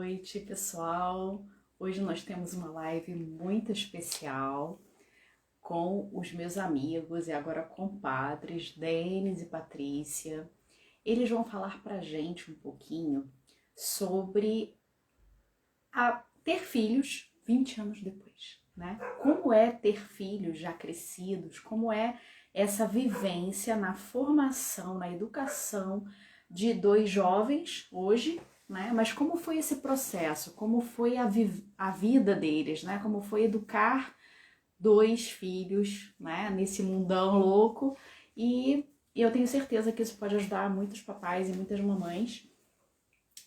noite, pessoal. Hoje nós temos uma live muito especial com os meus amigos e agora compadres, Denis e Patrícia. Eles vão falar pra gente um pouquinho sobre ter filhos 20 anos depois, né? Como é ter filhos já crescidos, como é essa vivência na formação, na educação de dois jovens hoje, né? Mas como foi esse processo, como foi a vida deles, né? Como foi educar dois filhos, né? Nesse mundão louco. E eu tenho certeza que isso pode ajudar muitos papais e muitas mamães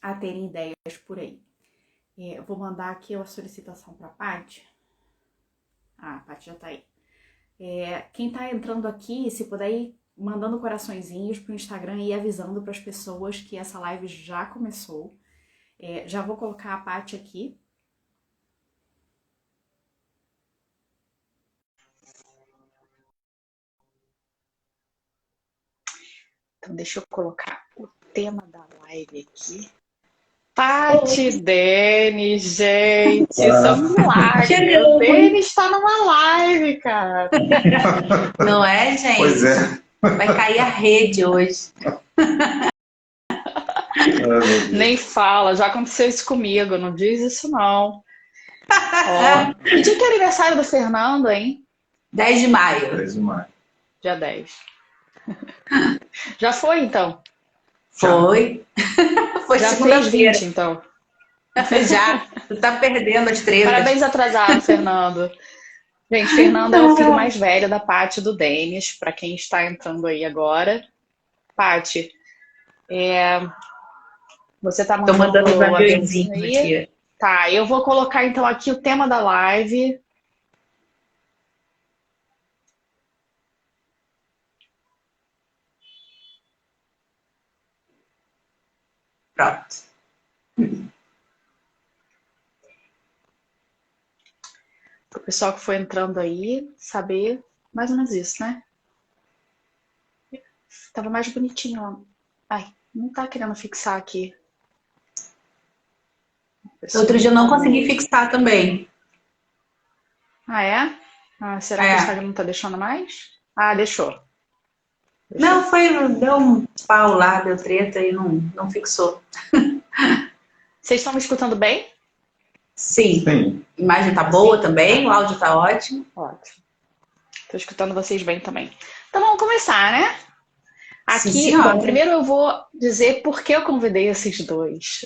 a terem ideias por aí. Eu vou mandar aqui a solicitação para a Paty. Ah, a Paty já tá aí. Quem tá entrando aqui, se puder ir mandando coraçõezinhos pro Instagram e avisando para as pessoas que essa live já começou. Já vou colocar a Paty aqui. Então deixa eu colocar o tema da live aqui. Paty, Denis, gente, isso é um milagre. O Denis está numa live, cara. Não é, gente? Pois é. Vai cair a rede hoje. Nem fala, já aconteceu isso comigo, não diz isso não. Ó, que dia que é aniversário do Fernando, hein? 10 de maio. 10 de maio. Dia 10. Já foi, então? Foi. Foi Já fez segunda-feira. 20, então. Já. Tu tá perdendo as tretas. Parabéns atrasado, Fernando. Gente, Fernando é o filho mais velho da Paty e do Denis, para quem está entrando aí agora. Paty, você tá Tô mandando um devagarzinho aí? aqui. Tá, eu vou colocar então aqui o tema da live. Pronto. Para o pessoal que foi entrando aí, saber mais ou menos isso, né? Tava mais bonitinho, ó. Ai, não tá querendo fixar aqui. Outro dia eu não consegui fixar também. Ah, é? Ah, será que o Instagram não tá deixando mais? Ah, deixou. Não, deu um pau lá, deu treta e não fixou. Vocês estão me escutando bem? Sim. Sim. A imagem tá boa também, o áudio tá ótimo. Ótimo. Tô escutando vocês bem também. Então vamos começar, né? Aqui, Sim, bom, primeiro eu vou dizer por que eu convidei esses dois.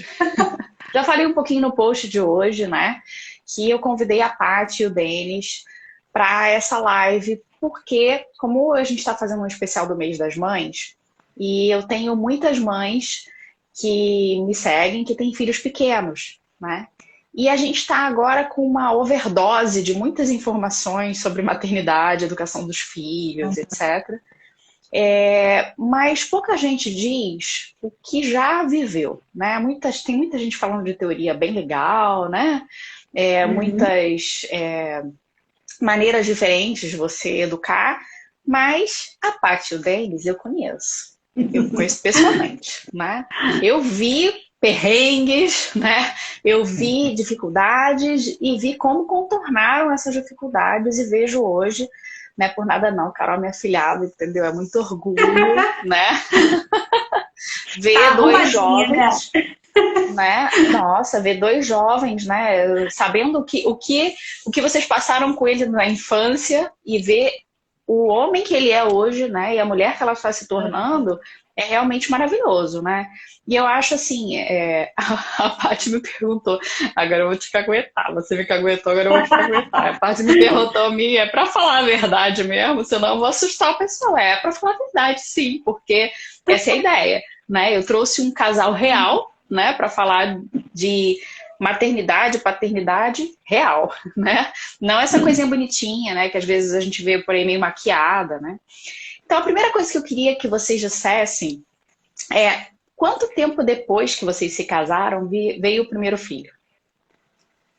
Já falei um pouquinho no post de hoje, né? Que eu convidei a Paty e o Denis para essa live, porque como a gente está fazendo um especial do mês das mães, e eu tenho muitas mães que me seguem, que têm filhos pequenos, né? E a gente está agora com uma overdose de muitas informações sobre maternidade, educação dos filhos, etc. Mas pouca gente diz o que já viveu, né? Tem muita gente falando de teoria bem legal, né? Muitas maneiras diferentes de você educar, mas a Paty e o Denis eu conheço. Eu conheço pessoalmente, né? Eu vi perrengues, né? Eu vi dificuldades e vi como contornaram essas dificuldades e vejo hoje, né? Por nada não, Carol, minha filhada, entendeu? É muito orgulho, né? Ver dois jovens, né? Nossa, ver dois jovens, né? Sabendo o que vocês passaram com ele na infância e ver o homem que ele é hoje, né? E a mulher que ela está se tornando é realmente maravilhoso, né? E eu acho assim, a Paty me perguntou, agora eu vou te caguetar, você me caguetou, agora eu vou te caguetar. A Paty me perguntou a mim, pra falar a verdade mesmo, senão eu vou assustar o pessoal. Pra falar a verdade, sim, porque essa é a ideia, né? Eu trouxe um casal real, né, para falar de maternidade, paternidade real, né? Não essa coisinha bonitinha, né, que às vezes a gente vê por aí meio maquiada, né? Então a primeira coisa que eu queria que vocês dissessem é quanto tempo depois que vocês se casaram veio o primeiro filho?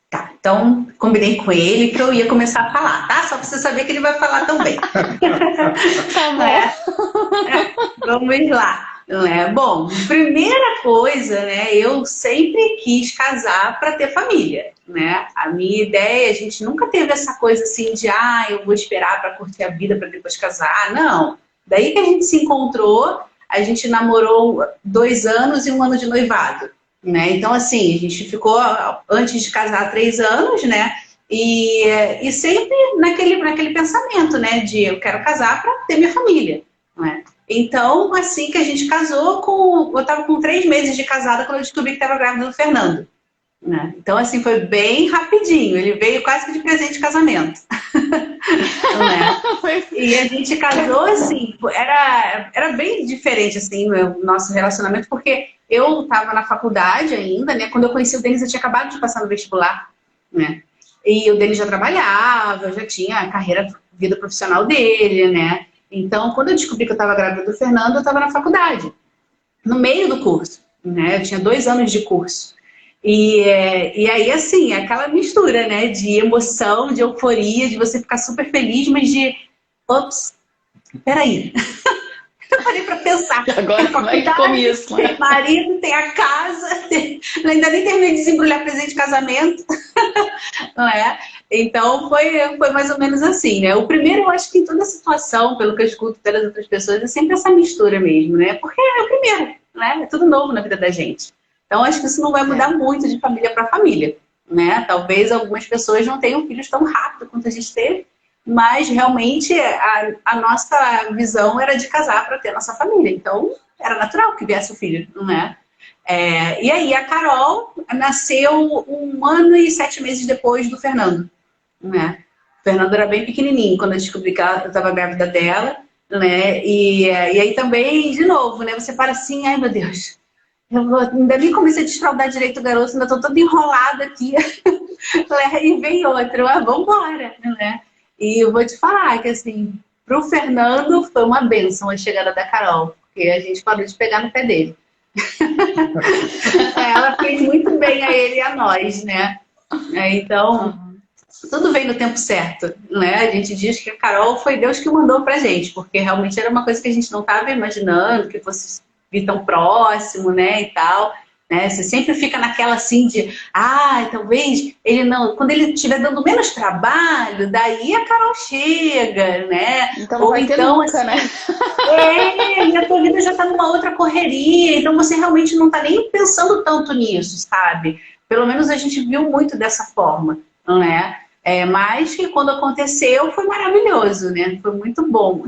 Tá, então combinei com ele que eu ia começar a falar, tá? Só pra você saber que ele vai falar também. Tá bom. Vamos lá. Não é? Bom, primeira coisa, né? Eu sempre quis casar para ter família, né? A minha ideia, a gente nunca teve essa coisa assim de, eu vou esperar para curtir a vida para depois casar. Não. Daí que a gente se encontrou, a gente namorou 2 anos e 1 ano de noivado, né? Então, assim, a gente ficou, antes de casar, 3 anos, né? E sempre naquele pensamento, né? De eu quero casar para ter minha família, né? Então, assim que a gente casou, eu estava com 3 meses de casada quando eu descobri que estava grávida do Fernando, né? Então, assim, foi bem rapidinho. Ele veio quase que de presente de casamento. Né? E a gente casou, assim, era bem diferente, assim, o nosso relacionamento, porque eu estava na faculdade ainda, né? Quando eu conheci o Denis, eu tinha acabado de passar no vestibular, né? E o Denis já trabalhava, já tinha a carreira, vida profissional dele, né? Então, quando eu descobri que eu estava grávida do Fernando, eu estava na faculdade, no meio do curso, né? Eu tinha 2 anos de curso. E aí, assim, aquela mistura, né? De emoção, de euforia, de você ficar super feliz, mas de... Ops, peraí. Eu parei para pensar. Agora como é que come isso, né? Tem marido, tem a casa, ainda nem terminei de desembrulhar presente de casamento. Não é? Então foi mais ou menos assim, né? O primeiro, eu acho que em toda situação, pelo que eu escuto pelas outras pessoas, é sempre essa mistura mesmo, né? Porque é o primeiro, né? É tudo novo na vida da gente. Então acho que isso não vai mudar muito de família para família, né? Talvez algumas pessoas não tenham filhos tão rápido quanto a gente teve, mas realmente a nossa visão era de casar para ter nossa família. Então era natural que viesse o filho, não é? E aí a Carol nasceu 1 ano e 7 meses depois do Fernando, né? O Fernando era bem pequenininho quando eu descobri que eu estava grávida dela, né? E aí também, de novo, né? Você para assim, ai meu Deus, ainda nem comecei a desfraldar direito o garoto, ainda estou toda enrolada aqui. E vem outro, vamos embora, né? E eu vou te falar que, assim, pro Fernando foi uma bênção a chegada da Carol, porque a gente parou de pegar no pé dele. Ela fez muito bem a ele e a nós, né? Então, tudo veio no tempo certo, né? A gente diz que a Carol foi Deus que mandou pra gente, porque realmente era uma coisa que a gente não estava imaginando, que fosse vir tão próximo, né, e tal. Né? Você sempre fica naquela assim de, talvez ele não, quando ele estiver dando menos trabalho, daí a Carol chega, né? Então não vai ter nunca, assim, né? E a tua vida já está numa outra correria, então você realmente não está nem pensando tanto nisso, sabe? Pelo menos a gente viu muito dessa forma, não é? Mas que quando aconteceu foi maravilhoso, né? Foi muito bom.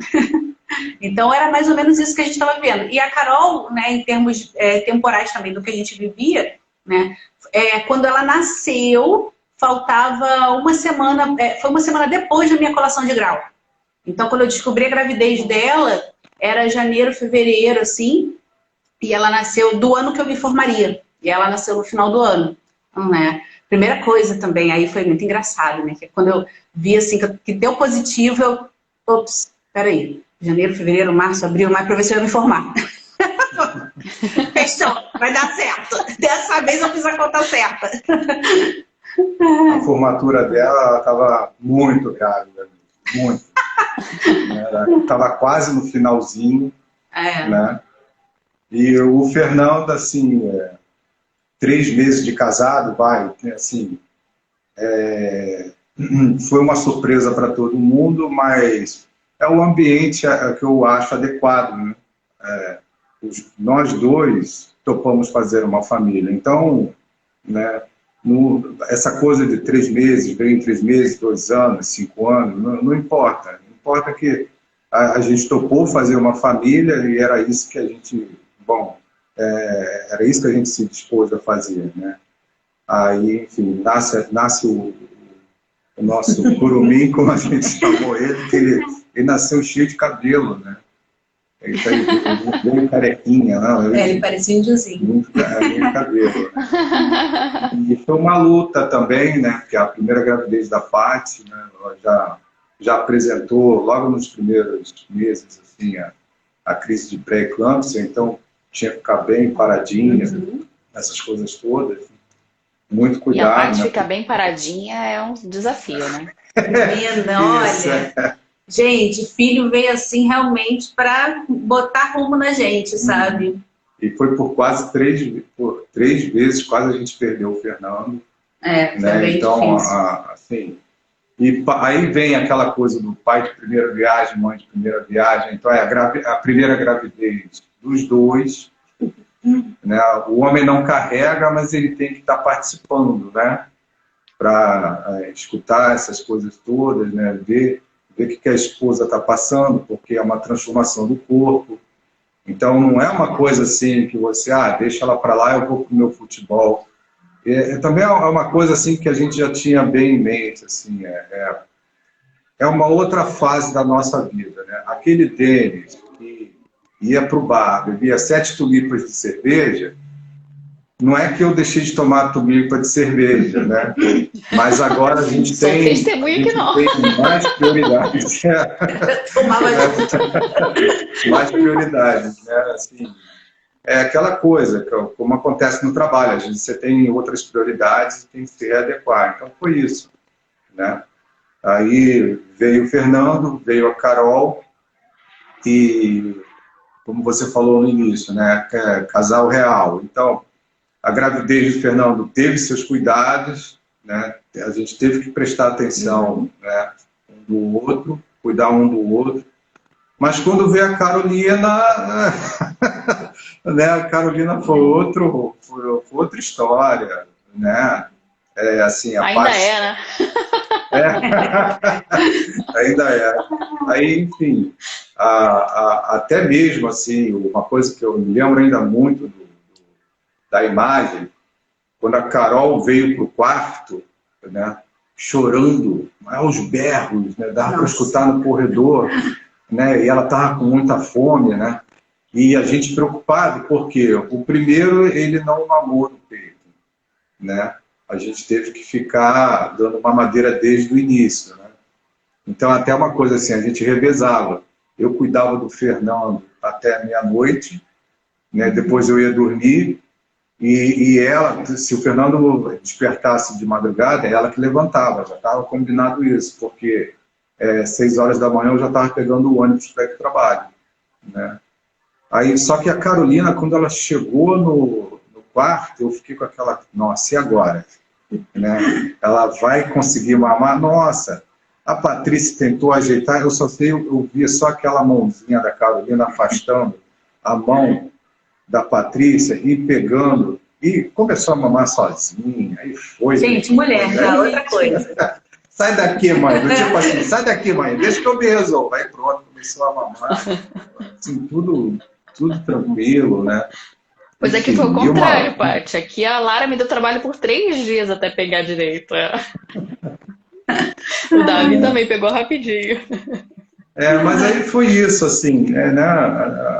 Então era mais ou menos isso que a gente estava vendo. E a Carol, né, em termos temporais também do que a gente vivia, né, quando ela nasceu, faltava 1 semana, foi 1 semana depois da minha colação de grau. Então quando eu descobri a gravidez dela, era janeiro, fevereiro, assim, e ela nasceu do ano que eu me formaria. E ela nasceu no final do ano, né? Primeira coisa também, aí foi muito engraçado, né? Que quando eu vi assim que deu positivo, ops, peraí. Janeiro, fevereiro, março, abril, maio, para ver se eu ia me formar. Fechou, vai dar certo. Dessa vez eu fiz a conta certa. A formatura dela, ela estava muito grávida, muito. Estava quase no finalzinho, né? E o Fernando, assim, 3 meses de casado, assim, foi uma surpresa para todo mundo, mas é um ambiente que eu acho adequado, né? Nós dois topamos fazer uma família, então, né, essa coisa de 3 meses, bem 3 meses, 2 anos, 5 anos, não importa. Importa que a gente topou fazer uma família e era isso que a gente, era isso que a gente se dispôs a fazer, né? Aí, enfim, nasce o nosso curumim, como a gente chamou ele, que ele nasceu cheio de cabelo, né? Ele veio carequinha, não? Ele parecia índiozinho. Muito cabelo. E foi uma luta também, né? Porque a primeira gravidez da Paty, né? Ela já apresentou, logo nos primeiros meses, assim, a crise de pré-eclâmpsia, então tinha que ficar bem paradinha, essas coisas todas. Muito cuidado. E a Paty né? ficar bem paradinha é um desafio, né? Menina, olha... Gente, filho veio assim realmente para botar rumo na gente, sabe? E foi por quase três vezes, quase a gente perdeu o Fernando. Foi né? bem Então, difícil. assim, aí vem aquela coisa do pai de primeira viagem, mãe de primeira viagem. Então, é a primeira gravidez dos dois. Né? O homem não carrega, mas ele tem que estar participando, né? Para escutar essas coisas todas, né? Ver o que a esposa está passando, porque é uma transformação do corpo. Então, não é uma coisa assim que você, deixa ela para lá, eu vou para o meu futebol. Também é uma coisa assim que a gente já tinha bem em mente, assim, é uma outra fase da nossa vida, né? Aquele Denis que ia para o bar, bebia 7 tulipas de cerveja, não é que eu deixei de tomar tulipa de cerveja, né? Mas agora a gente Sou testemunha que não. tem mais prioridades. Tomava mais prioridades, né? Assim, é aquela coisa, como acontece no trabalho, às vezes você tem outras prioridades e tem que se adequar. Então foi isso, né? Aí veio o Fernando, veio a Carol e, como você falou no início, né? Casal real. Então, a gravidez do Fernando teve seus cuidados, né? A gente teve que prestar atenção, né? Um do outro, cuidar um do outro. Mas quando veio a Carolina, né? A Carolina foi outra história, né? Assim, Ainda é, né? Ainda é. Aí, enfim, até mesmo assim, uma coisa que eu me lembro ainda muito da imagem, quando a Carol veio para o quarto, né, chorando, aos berros, né, dava para escutar no corredor, né, e ela estava com muita fome, né, e a gente preocupado, porque o primeiro ele não mamou no peito, né, a gente teve que ficar dando mamadeira desde o início, né. Então, até uma coisa assim, a gente revezava. Eu cuidava do Fernando até meia-noite, né, depois eu ia dormir, e ela, se o Fernando despertasse de madrugada, é ela que levantava, já estava combinado isso, porque 6 horas da manhã eu já estava pegando o ônibus para ir para o trabalho. Né? Aí, só que a Carolina, quando ela chegou no quarto, eu fiquei com aquela, nossa, e agora? Né? Ela vai conseguir mamar? Nossa, a Patrícia tentou ajeitar, eu só sei, eu via só aquela mãozinha da Carolina afastando a mão da Patrícia e pegando, e começou a mamar sozinha, aí foi. Gente, mulher, já outra coisa. Sai daqui, mãe, do tipo assim, sai daqui, mãe, deixa que eu me resolvo. Aí pronto, começou a mamar, assim, tudo tranquilo, né? Pois aqui foi o contrário, Paty. Aqui a Lara me deu trabalho por 3 dias até pegar direito. O Davi também pegou rapidinho. Mas aí foi isso, assim, né?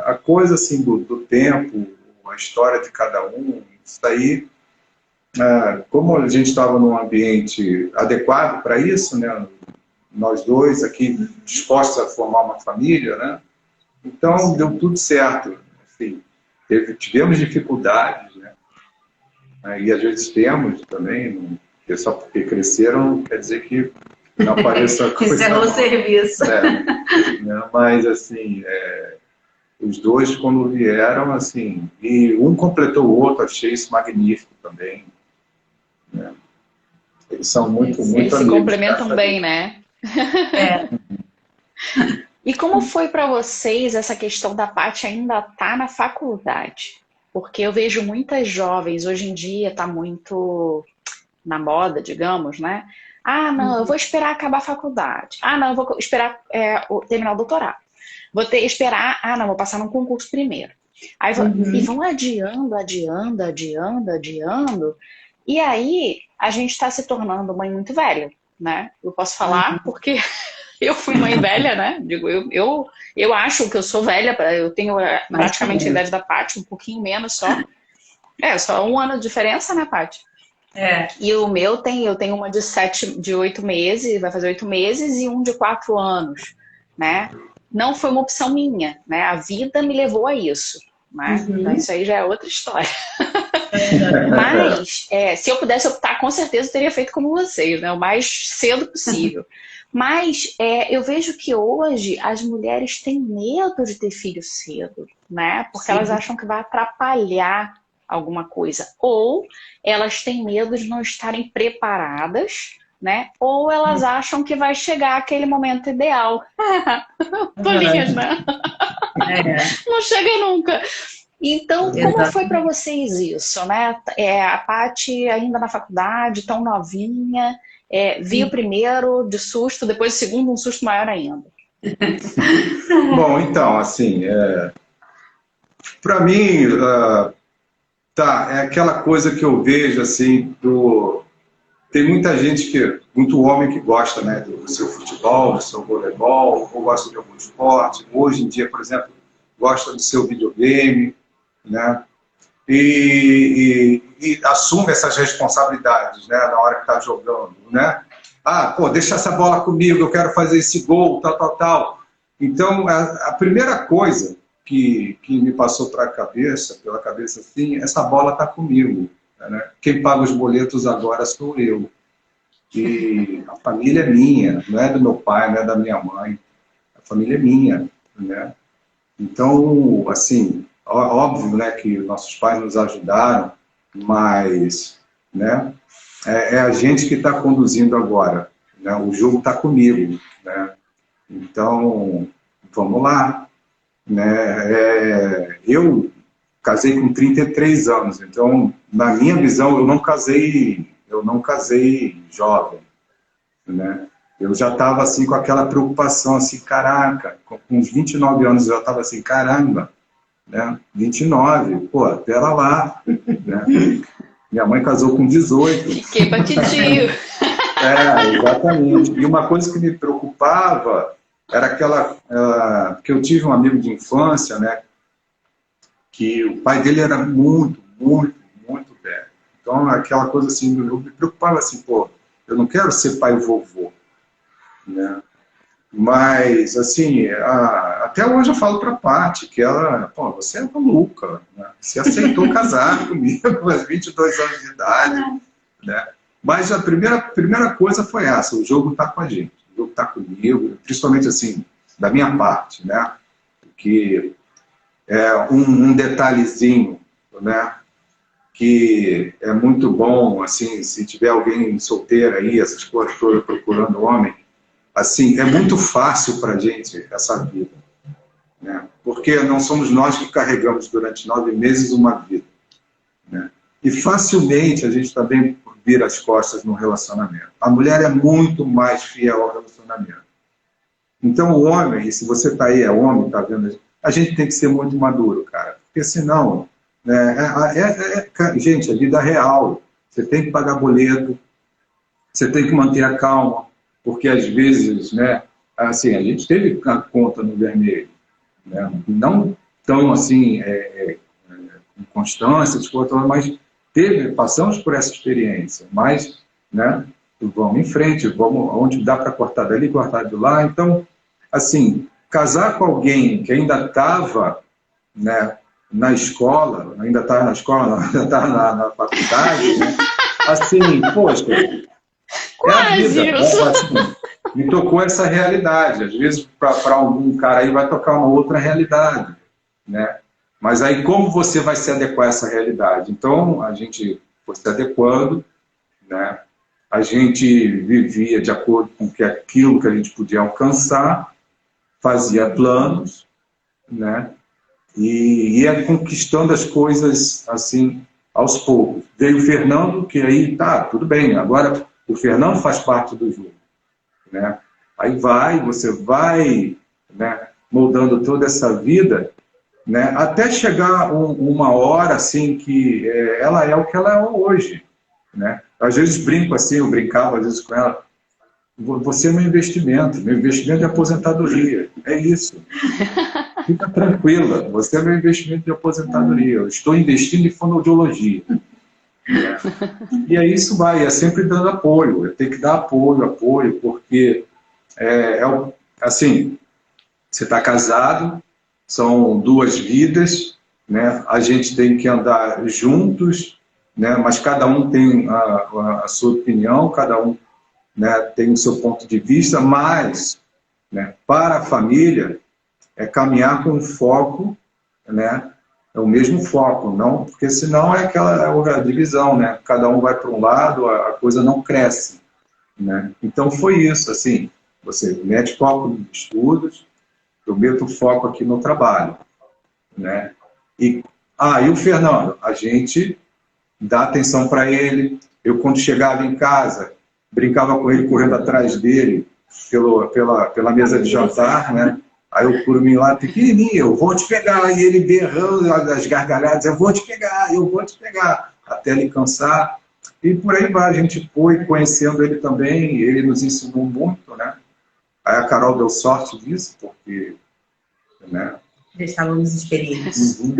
A coisa assim do tempo, a história de cada um, isso aí, como a gente estava num ambiente adequado para isso, né? Nós dois aqui dispostos a formar uma família, né? Então deu tudo certo. Assim, tivemos dificuldades, né? E às vezes temos também, porque só porque cresceram não quer dizer que não apareça coisa. Encerrou o serviço. Né? Mas, assim, os dois, quando vieram, assim, e um completou o outro, achei isso magnífico também. Né? Eles são muito Eles amigos. Se complementam bem, né? E como foi para vocês essa questão da Paty ainda estar na faculdade? Porque eu vejo muitas jovens, hoje em dia está muito na moda, digamos, né? Não, eu vou esperar acabar a faculdade. Não, eu vou esperar terminar o doutorado. Vou esperar, não, vou passar num concurso primeiro. Aí e vão adiando. E aí a gente está se tornando mãe muito velha, né? Eu posso falar porque eu fui mãe velha, né? Digo, eu acho que eu sou velha, eu tenho praticamente a idade da Paty, um pouquinho menos só. Só 1 ano de diferença, né, Paty? E o meu eu tenho uma de 8 meses, vai fazer 8 meses, e um de 4 anos, né? Não foi uma opção minha, né? A vida me levou a isso, né? Então isso aí já é outra história. Mas, se eu pudesse optar, com certeza eu teria feito como vocês, né? O mais cedo possível. Mas eu vejo que hoje as mulheres têm medo de ter filho cedo, né? Porque Sim. elas acham que vai atrapalhar alguma coisa. Ou elas têm medo de não estarem preparadas, né? Ou elas acham que vai chegar aquele momento ideal. Tolinhas, né? Não chega nunca. Então, como foi para vocês isso, né? A Paty ainda na faculdade, tão novinha, viu primeiro de susto, depois o segundo um susto maior ainda. Bom, então, assim, para mim, é aquela coisa que eu vejo, assim, tem muita gente, muito homem que gosta, né, do seu futebol, do seu voleibol, ou gosta de algum esporte. Hoje em dia, por exemplo, gosta do seu videogame, né? E assume essas responsabilidades, né, na hora que está jogando, né? Deixa essa bola comigo, eu quero fazer esse gol, tal. Então, a primeira coisa que me passou pela cabeça assim, essa bola está comigo, né? Quem paga os boletos agora sou eu. E a família é minha, não é do meu pai, não é da minha mãe. A família é minha, né? Então, assim, óbvio, né, que nossos pais nos ajudaram, mas, né, é a gente que está conduzindo agora, né? O jogo está comigo, né? Então, vamos lá, né? Eu casei com 33 anos, então, na minha visão, eu não casei jovem, né? Eu já estava assim com aquela preocupação, assim, caraca, com uns 29 anos eu já estava assim, caramba, né? 29, pô, pera lá, né? Minha mãe casou com 18. Fiquei pra titio. Exatamente. E uma coisa que me preocupava era porque eu tive um amigo de infância, né? Que o pai dele era muito, muito, muito velho. Então, aquela coisa assim, eu me preocupava assim, pô, eu não quero ser pai e vovô, né? Mas, assim, até hoje eu falo para a Paty que ela, pô, você é maluca, né? Você aceitou casar comigo aos 22 anos de idade, né? Mas a primeira coisa foi essa, o jogo está com a gente, o jogo está comigo, principalmente, assim, da minha parte, né? Que é um detalhezinho, né? Que é muito bom, assim, se tiver alguém solteiro aí, essas coisas todas, procurando homem, assim, é muito fácil para a gente essa vida, né? Porque não somos nós que carregamos durante 9 meses uma vida, né? E facilmente a gente também vira as costas no relacionamento. A mulher é muito mais fiel ao relacionamento. Então o homem, e se você está aí, é homem, está vendo, a gente tem que ser muito maduro, cara, porque senão, né, gente, é vida real. Você tem que pagar boleto, você tem que manter a calma, porque às vezes, né, assim, a gente teve a conta no vermelho, né, não tão assim, com constância, mas passamos por essa experiência, mas, né, vamos em frente, vamos onde dá para cortar dali, cortar de lá. Então, assim, casar com alguém que ainda estava, né, na escola, ainda estava na na faculdade, né, assim, poxa, a vida, assim, me tocou essa realidade. Às vezes, para algum cara aí, vai tocar uma outra realidade, né? Mas aí, como você vai se adequar a essa realidade? Então, a gente foi se adequando, né? A gente vivia de acordo com aquilo que a gente podia alcançar, fazia planos, né? E ia conquistando as coisas, assim, aos poucos. Veio o Fernando, que aí, tá, tudo bem, agora o Fernando faz parte do jogo, né? Aí você vai, né, moldando toda essa vida, né, até chegar uma hora assim que ela é o que ela é hoje, né? Às vezes brinco assim, eu brincava às vezes com ela, você é meu investimento de aposentadoria, é isso. Fica tranquila, você é meu investimento de aposentadoria, eu estou investindo em fonoaudiologia. E aí isso vai, é sempre dando apoio, tem que dar apoio, porque assim, você está casado, são 2 vidas, né? A gente tem que andar juntos, né? Mas cada um tem a sua opinião, cada um, né, tem o seu ponto de vista, mas, né, para a família é caminhar com foco, né? É o mesmo foco, não, porque senão é aquela divisão, né? Cada um vai para um lado, a coisa não cresce, né? Então foi isso, assim, você mete foco nos estudos, eu meto foco aqui no trabalho, né? E o Fernando, a gente dá atenção para ele. Eu, quando chegava em casa, brincava com ele correndo atrás dele pela mesa de jantar, né? Aí eu por mim lá, pequenininho, eu vou te pegar. E ele berrando as gargalhadas, eu vou te pegar, até ele cansar. E por aí vai, a gente foi conhecendo ele também, ele nos ensinou muito, né? Aí a Carol deu sorte disso, porque, né? Já estávamos experientes. Uhum.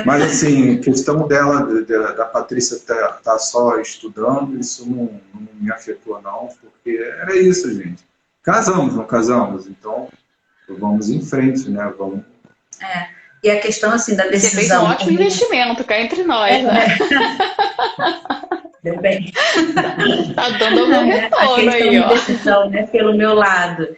Mas assim, questão da Patrícia tá só estudando, isso não me afetou não, porque era isso, gente. Casamos, não casamos, então vamos em frente, né? Vamos. E a questão assim da decisão. Você fez um ótimo investimento, cá entre nós, né? Deu bem. Tá dando algum retorno aí, ó. Decisão, né, pelo meu lado.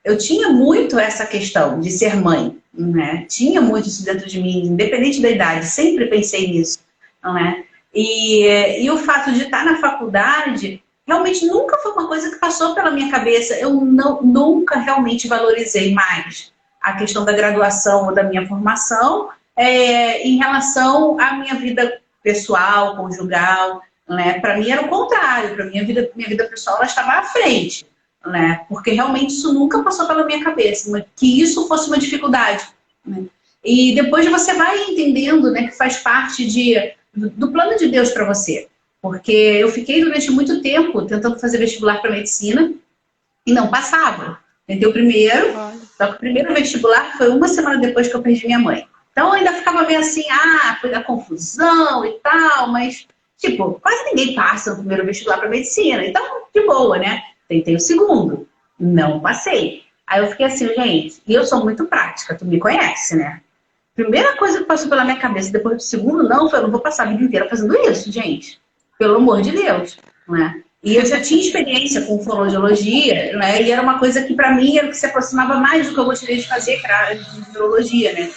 Eu tinha muito essa questão de ser mãe, né? Tinha muito isso dentro de mim, independente da idade, sempre pensei nisso, não é? E o fato de estar na faculdade realmente nunca foi uma coisa que passou pela minha cabeça. Eu nunca realmente valorizei mais a questão da graduação ou da minha formação em relação à minha vida pessoal, conjugal, né? Para mim era o contrário, para minha vida pessoal ela estava à frente, né? Porque realmente isso nunca passou pela minha cabeça, que isso fosse uma dificuldade, né? E depois você vai entendendo, né, que faz parte do plano de Deus para você, porque eu fiquei durante muito tempo tentando fazer vestibular para medicina e não passava. Tentei o primeiro, só que o primeiro vestibular foi uma semana depois que eu perdi minha mãe. Então eu ainda ficava meio assim, foi da confusão e tal, mas, tipo, quase ninguém passa no primeiro vestibular para medicina. Então, de boa, né? Tentei o segundo, não passei. Aí eu fiquei assim, gente, e eu sou muito prática, tu me conhece, né? Primeira coisa que passou pela minha cabeça depois do segundo, não, foi, eu não vou passar a vida inteira fazendo isso, gente. Pelo amor de Deus, né? E eu já tinha experiência com fonoaudiologia, né? E era uma coisa que para mim era o que se aproximava mais do que eu gostaria de fazer, que era de neurologia, né?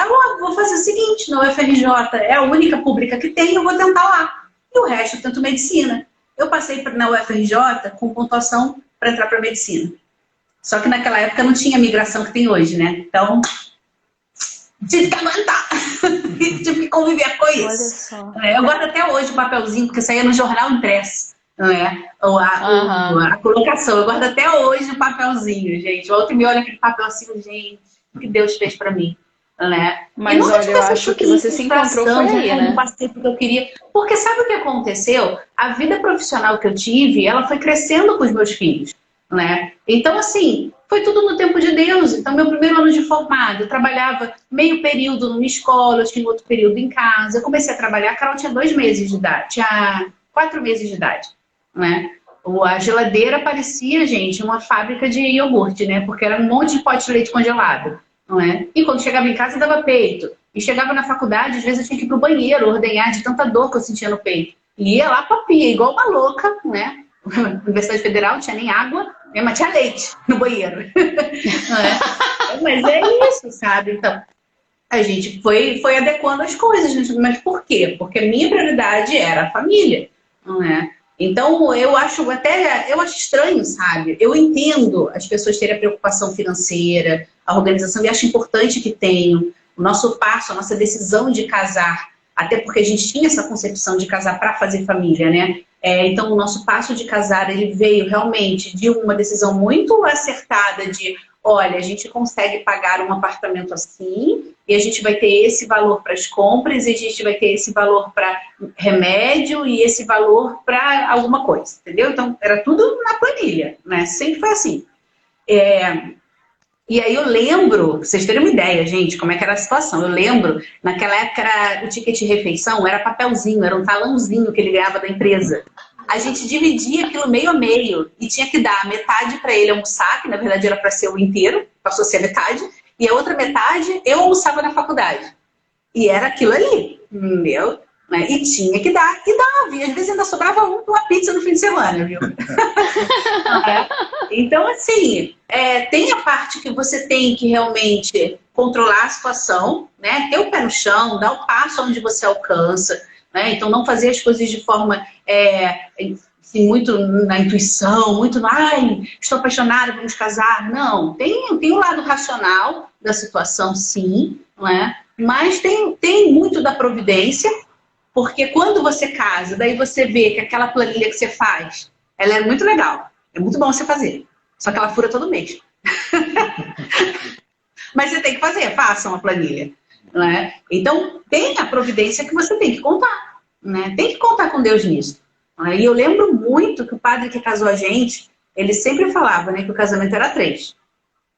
Eu vou fazer o seguinte, na UFRJ é a única pública que tem, eu vou tentar lá. E o resto eu tento medicina. Eu passei na UFRJ com pontuação para entrar para medicina. Só que naquela época não tinha a migração que tem hoje, né? Então, tive que aguentar. Tive que conviver com isso. Olha só. Eu guardo até hoje o papelzinho, porque saía no jornal impresso. Não é? A colocação. Eu guardo até hoje o papelzinho, gente. O outro me olha aquele papel assim, gente, o que Deus fez para mim. Né? Mas olha, eu acho que você se encontrou foi aí, né? Não passei porque eu queria. Porque sabe o que aconteceu? A vida profissional que eu tive, ela foi crescendo com os meus filhos, né? Então, assim, foi tudo no tempo de Deus. Então, meu primeiro ano de formado, eu trabalhava meio período numa escola, eu tinha outro período em casa. Eu comecei a trabalhar, a Carol tinha 2 meses de idade, tinha 4 meses de idade, né? A geladeira parecia, gente, uma fábrica de iogurte, né? Porque era um monte de pote de leite congelado. Não é? E quando chegava em casa, dava peito. E chegava na faculdade, às vezes eu tinha que ir pro banheiro, ordenhar de tanta dor que eu sentia no peito. E ia lá pra pia, igual uma louca, né? Universidade Federal não tinha nem água, mas tinha leite no banheiro. Não é? Mas é isso, sabe? Então, a gente foi adequando as coisas. Mas por quê? Porque a minha prioridade era a família, não é? Então, eu acho estranho, sabe? Eu entendo as pessoas terem a preocupação financeira, a organização, e acho importante que tenham o nosso passo, a nossa decisão de casar, até porque a gente tinha essa concepção de casar para fazer família, né? Então, o nosso passo de casar, ele veio realmente de uma decisão muito acertada de, olha, a gente consegue pagar um apartamento assim, e a gente vai ter esse valor para as compras, e a gente vai ter esse valor para remédio, e esse valor para alguma coisa, entendeu? Então, era tudo na planilha, né? Sempre foi assim. E aí eu lembro, pra vocês terem uma ideia, gente, como é que era a situação. Eu lembro, naquela época, o ticket de refeição era papelzinho, era um talãozinho que ele ganhava da empresa. A gente dividia aquilo meio a meio e tinha que dar metade para ele almoçar, que na verdade era para ser o inteiro, passou a ser a metade, e a outra metade eu almoçava na faculdade. E era aquilo ali, meu né? E tinha que dar, e dava. E às vezes ainda sobrava uma pizza no fim de semana, viu? Então, assim, tem a parte que você tem que realmente controlar a situação, né? Ter o pé no chão, dar o passo onde você alcança, né? Então, não fazer as coisas de forma assim, muito na intuição, muito no, ai, estou apaixonada, vamos casar. Não, tem o lado racional da situação, sim, né? Mas tem muito da providência, porque quando você casa, daí você vê que aquela planilha que você faz, ela é muito legal, é muito bom você fazer, só que ela fura todo mês. Mas você tem que fazer, faça uma planilha, né? Então, tem a providência que você tem que contar, né? Tem que contar com Deus nisso. Né? E eu lembro muito que o padre que casou a gente, ele sempre falava, né, que o casamento era 3.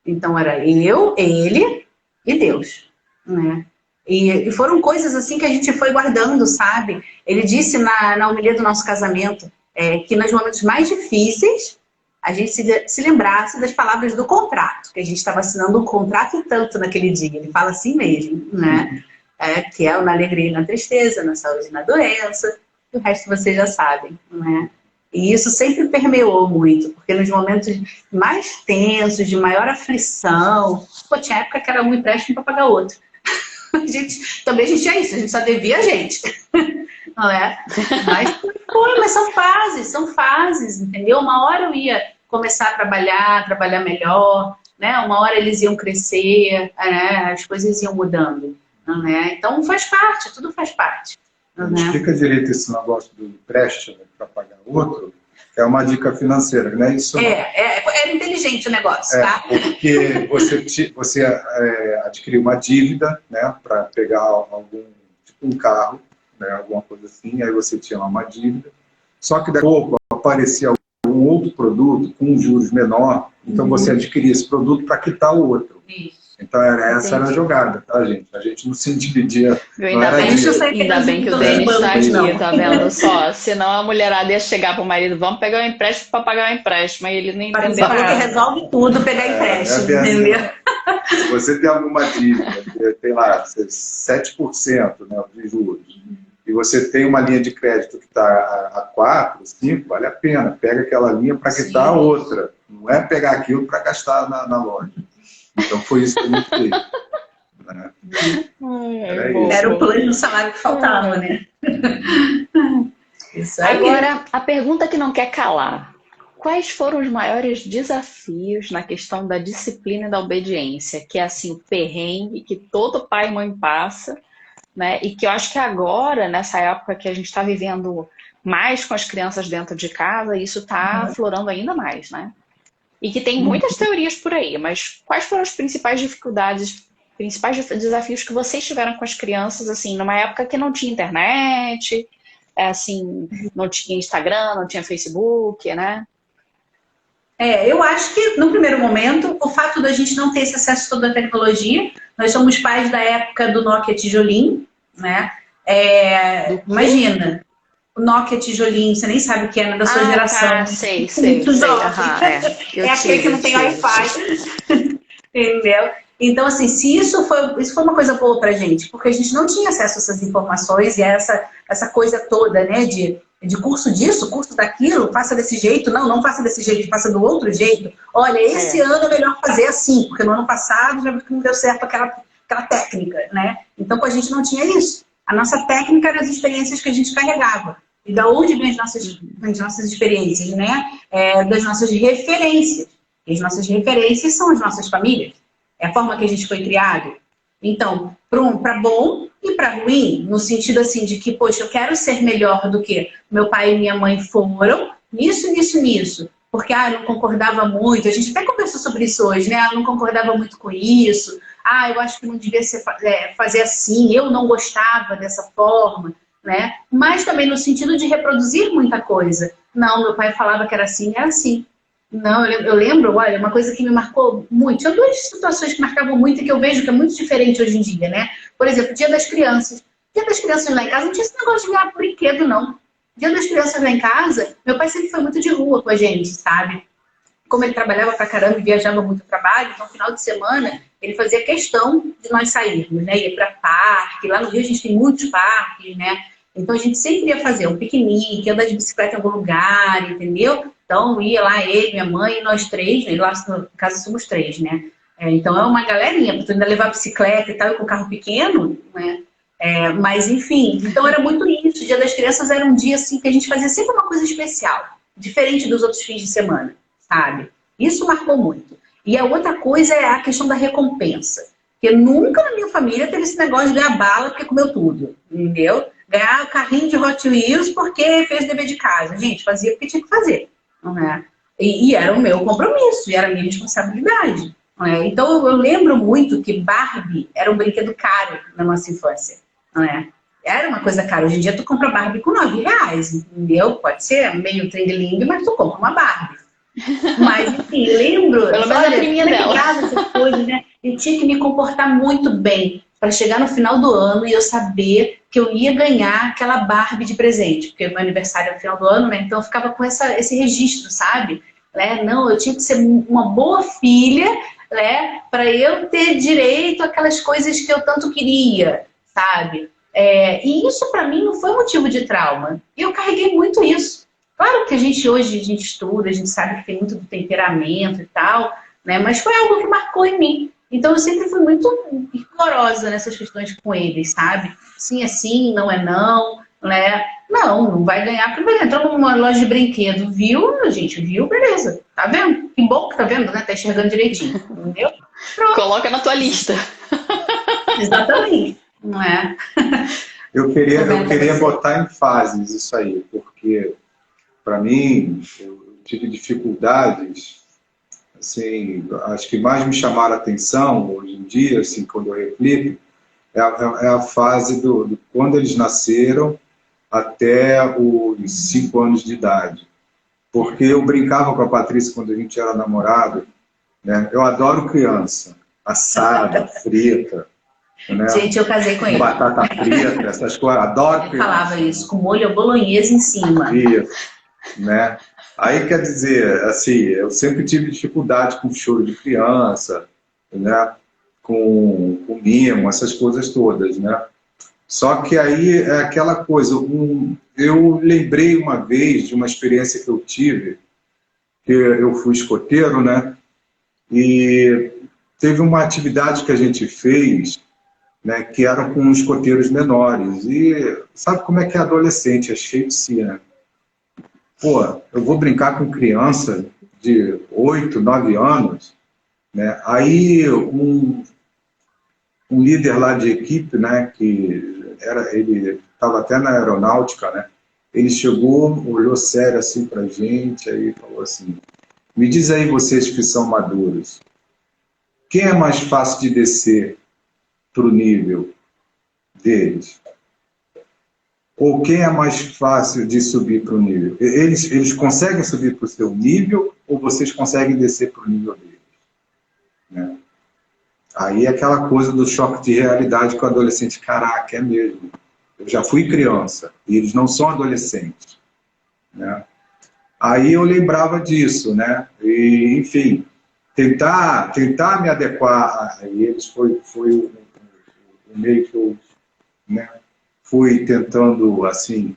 Então, era eu, ele e Deus, né? E foram coisas assim que a gente foi guardando, sabe? Ele disse na homilia do nosso casamento que nos momentos mais difíceis a gente se lembrasse das palavras do contrato, que a gente estava assinando um contrato e tanto naquele dia. Ele fala assim mesmo, né? Que é na alegria e na tristeza, na saúde e na doença, e o resto vocês já sabem, né? E isso sempre permeou muito, porque nos momentos mais tensos, de maior aflição, tinha época que era um empréstimo para pagar outro. Também a gente é isso, a gente só devia a gente, não é? Mas são fases, entendeu? Uma hora eu ia começar a trabalhar melhor, né? Uma hora eles iam crescer, né? As coisas iam mudando, não é? Então faz parte, tudo faz parte. Não explica direito esse negócio do empréstimo para pagar outro, que é uma dica financeira, né? Isso é inteligente o negócio, tá? Porque você adquiriu uma dívida, né, para pegar algum, tipo um carro, né, alguma coisa assim, aí você tinha uma dívida, só que daqui a pouco aparecia algum outro produto com juros menor, então você adquiria esse produto para quitar o outro. Isso. Então essa era a jogada, tá, gente? A gente não se dividia. Ainda bem que o Denis está aqui, tá vendo só? Senão a mulherada ia chegar pro marido, vamos pegar um empréstimo para pagar o empréstimo, aí ele nem entendeu nada. Que resolve tudo pegar empréstimo, entendeu? Se você tem alguma dívida, tem lá 7%, né, de juros, e você tem uma linha de crédito que está a 4, 5, vale a pena. Pega aquela linha para quitar a outra. Não é pegar aquilo para gastar na loja. Então foi isso que a gente fez. Né? Era o plano do salário que faltava, né? Isso aí. Agora, a pergunta que não quer calar. Quais foram os maiores desafios na questão da disciplina e da obediência? Que é assim, o perrengue que todo pai e mãe passa, né? E que eu acho que agora, nessa época que a gente está vivendo mais com as crianças dentro de casa, isso está aflorando ainda mais, né? E que tem muitas teorias por aí, mas quais foram as principais dificuldades, principais desafios que vocês tiveram com as crianças, assim, numa época que não tinha internet, assim, não tinha Instagram, não tinha Facebook, né? Eu acho que, no primeiro momento, o fato da gente não ter esse acesso a toda a tecnologia, nós somos pais da época do Nokia tijolinho, né? Imagina, o Nokia tijolinho, você nem sabe o que é, da sua geração. Tá, sei. Aquele que não tem Wi-Fi. Entendeu? Então, assim, se isso foi uma coisa boa pra gente, porque a gente não tinha acesso a essas informações e a essa coisa toda, né, de curso disso, curso daquilo, faça desse jeito, não faça desse jeito, faça do outro jeito. Olha, esse ano é melhor fazer assim, porque no ano passado já não deu certo aquela técnica, né? Então, com a gente não tinha isso. A nossa técnica eram as experiências que a gente carregava. E da onde vêm as nossas experiências, né? Das nossas referências. E as nossas referências são as nossas famílias. É a forma que a gente foi criado. Então, para bom e para ruim, no sentido assim de que, poxa, eu quero ser melhor do que meu pai e minha mãe foram, nisso. Porque, eu não concordava muito. A gente até conversou sobre isso hoje, né? Eu não concordava muito com isso. Eu acho que não devia fazer assim. Eu não gostava dessa forma, né? Mas também no sentido de reproduzir muita coisa. Não, meu pai falava que era assim, era assim. Não, eu lembro, olha, uma coisa que me marcou muito. Tinha duas situações que marcavam muito e que eu vejo que é muito diferente hoje em dia, né? Por exemplo, Dia das Crianças. Dia das Crianças lá em casa não tinha esse negócio de ganhar brinquedo, não. Dia das Crianças lá em casa, meu pai sempre foi muito de rua com a gente, sabe? Como ele trabalhava pra caramba e viajava muito trabalho, então no final de semana ele fazia questão de nós sairmos, né? Ia pra parque. Lá no Rio a gente tem muitos parques, né? Então a gente sempre ia fazer um piquenique, andar de bicicleta em algum lugar, entendeu? Então ia lá ele, minha mãe e nós três, né? Lá no caso somos três, né? Então é uma galerinha, porque ainda levar bicicleta e tal, e com carro pequeno, né? Mas enfim, então era muito isso. O Dia das Crianças era um dia assim que a gente fazia sempre uma coisa especial, diferente dos outros fins de semana, sabe? Isso marcou muito. E a outra coisa é a questão da recompensa. Porque nunca na minha família teve esse negócio de ganhar bala porque comeu tudo, entendeu? Ganhar o carrinho de Hot Wheels porque fez dever de casa. Gente, fazia porque tinha que fazer, não é? E era o meu compromisso, e era a minha responsabilidade. Não é? Então eu lembro muito que Barbie era um brinquedo caro na nossa infância, não é? Era uma coisa cara. Hoje em dia tu compra Barbie com R$ 9, entendeu? Pode ser meio trend-ling, mas tu compra uma Barbie. Mas, enfim, lembro... Pelo menos a priminha dela. Essas coisas, né? Eu tinha que me comportar muito bem para chegar no final do ano e eu saber que eu ia ganhar aquela Barbie de presente. Porque meu aniversário é no final do ano, né? Então eu ficava com esse registro, sabe? Não, eu tinha que ser uma boa filha, né? Para eu ter direito àquelas coisas que eu tanto queria, sabe? E isso para mim não foi motivo de trauma. E eu carreguei muito isso. Claro que hoje a gente estuda, a gente sabe que tem muito do temperamento e tal, né? Mas foi algo que marcou em mim. Então eu sempre fui muito rigorosa nessas questões com eles, sabe? Sim é sim, não é não, né? Não vai ganhar. Primeiro entrou numa loja de brinquedo, viu, gente? Viu, beleza. Tá vendo? Que bom que tá vendo, né? Tá enxergando direitinho, entendeu? Pronto. Coloca na tua lista. Exatamente, não é? Eu queria botar em fases isso aí, porque para mim, eu tive dificuldades, assim, acho que mais me chamaram a atenção hoje em dia, assim, quando eu reflito, é a fase do quando eles nasceram até os 5 anos de idade. Porque eu brincava com a Patrícia quando a gente era namorado, né? Eu adoro criança, assada, frita, né? Gente, eu casei com ele. Batata frita, essas coisas, adoro criança. Eu falava isso, com molho bolonhesa em cima. Isso. Né? Aí quer dizer, assim, eu sempre tive dificuldade com choro de criança, né? com mimo, essas coisas todas, né? Só que aí é aquela coisa, eu lembrei uma vez de uma experiência que eu tive, que eu fui escoteiro, né? E teve uma atividade que a gente fez, né, que era com escoteiros menores, e sabe como é que é adolescente, é cheio de si, né? Pô, eu vou brincar com criança de 8, 9 anos, né? Aí um líder lá de equipe, né, ele estava até na aeronáutica, né? Ele chegou, olhou sério assim pra gente, aí falou assim: me diz aí vocês que são maduros, quem é mais fácil de descer pro nível deles? Ou quem é mais fácil de subir para o nível? Eles conseguem subir para o seu nível ou vocês conseguem descer para o nível deles? Né? Aí é aquela coisa do choque de realidade com o adolescente. Caraca, é mesmo. Eu já fui criança e eles não são adolescentes. Né? Aí eu lembrava disso, né? E, enfim, tentar me adequar a eles foi o meio que eu... Né? Fui tentando, assim,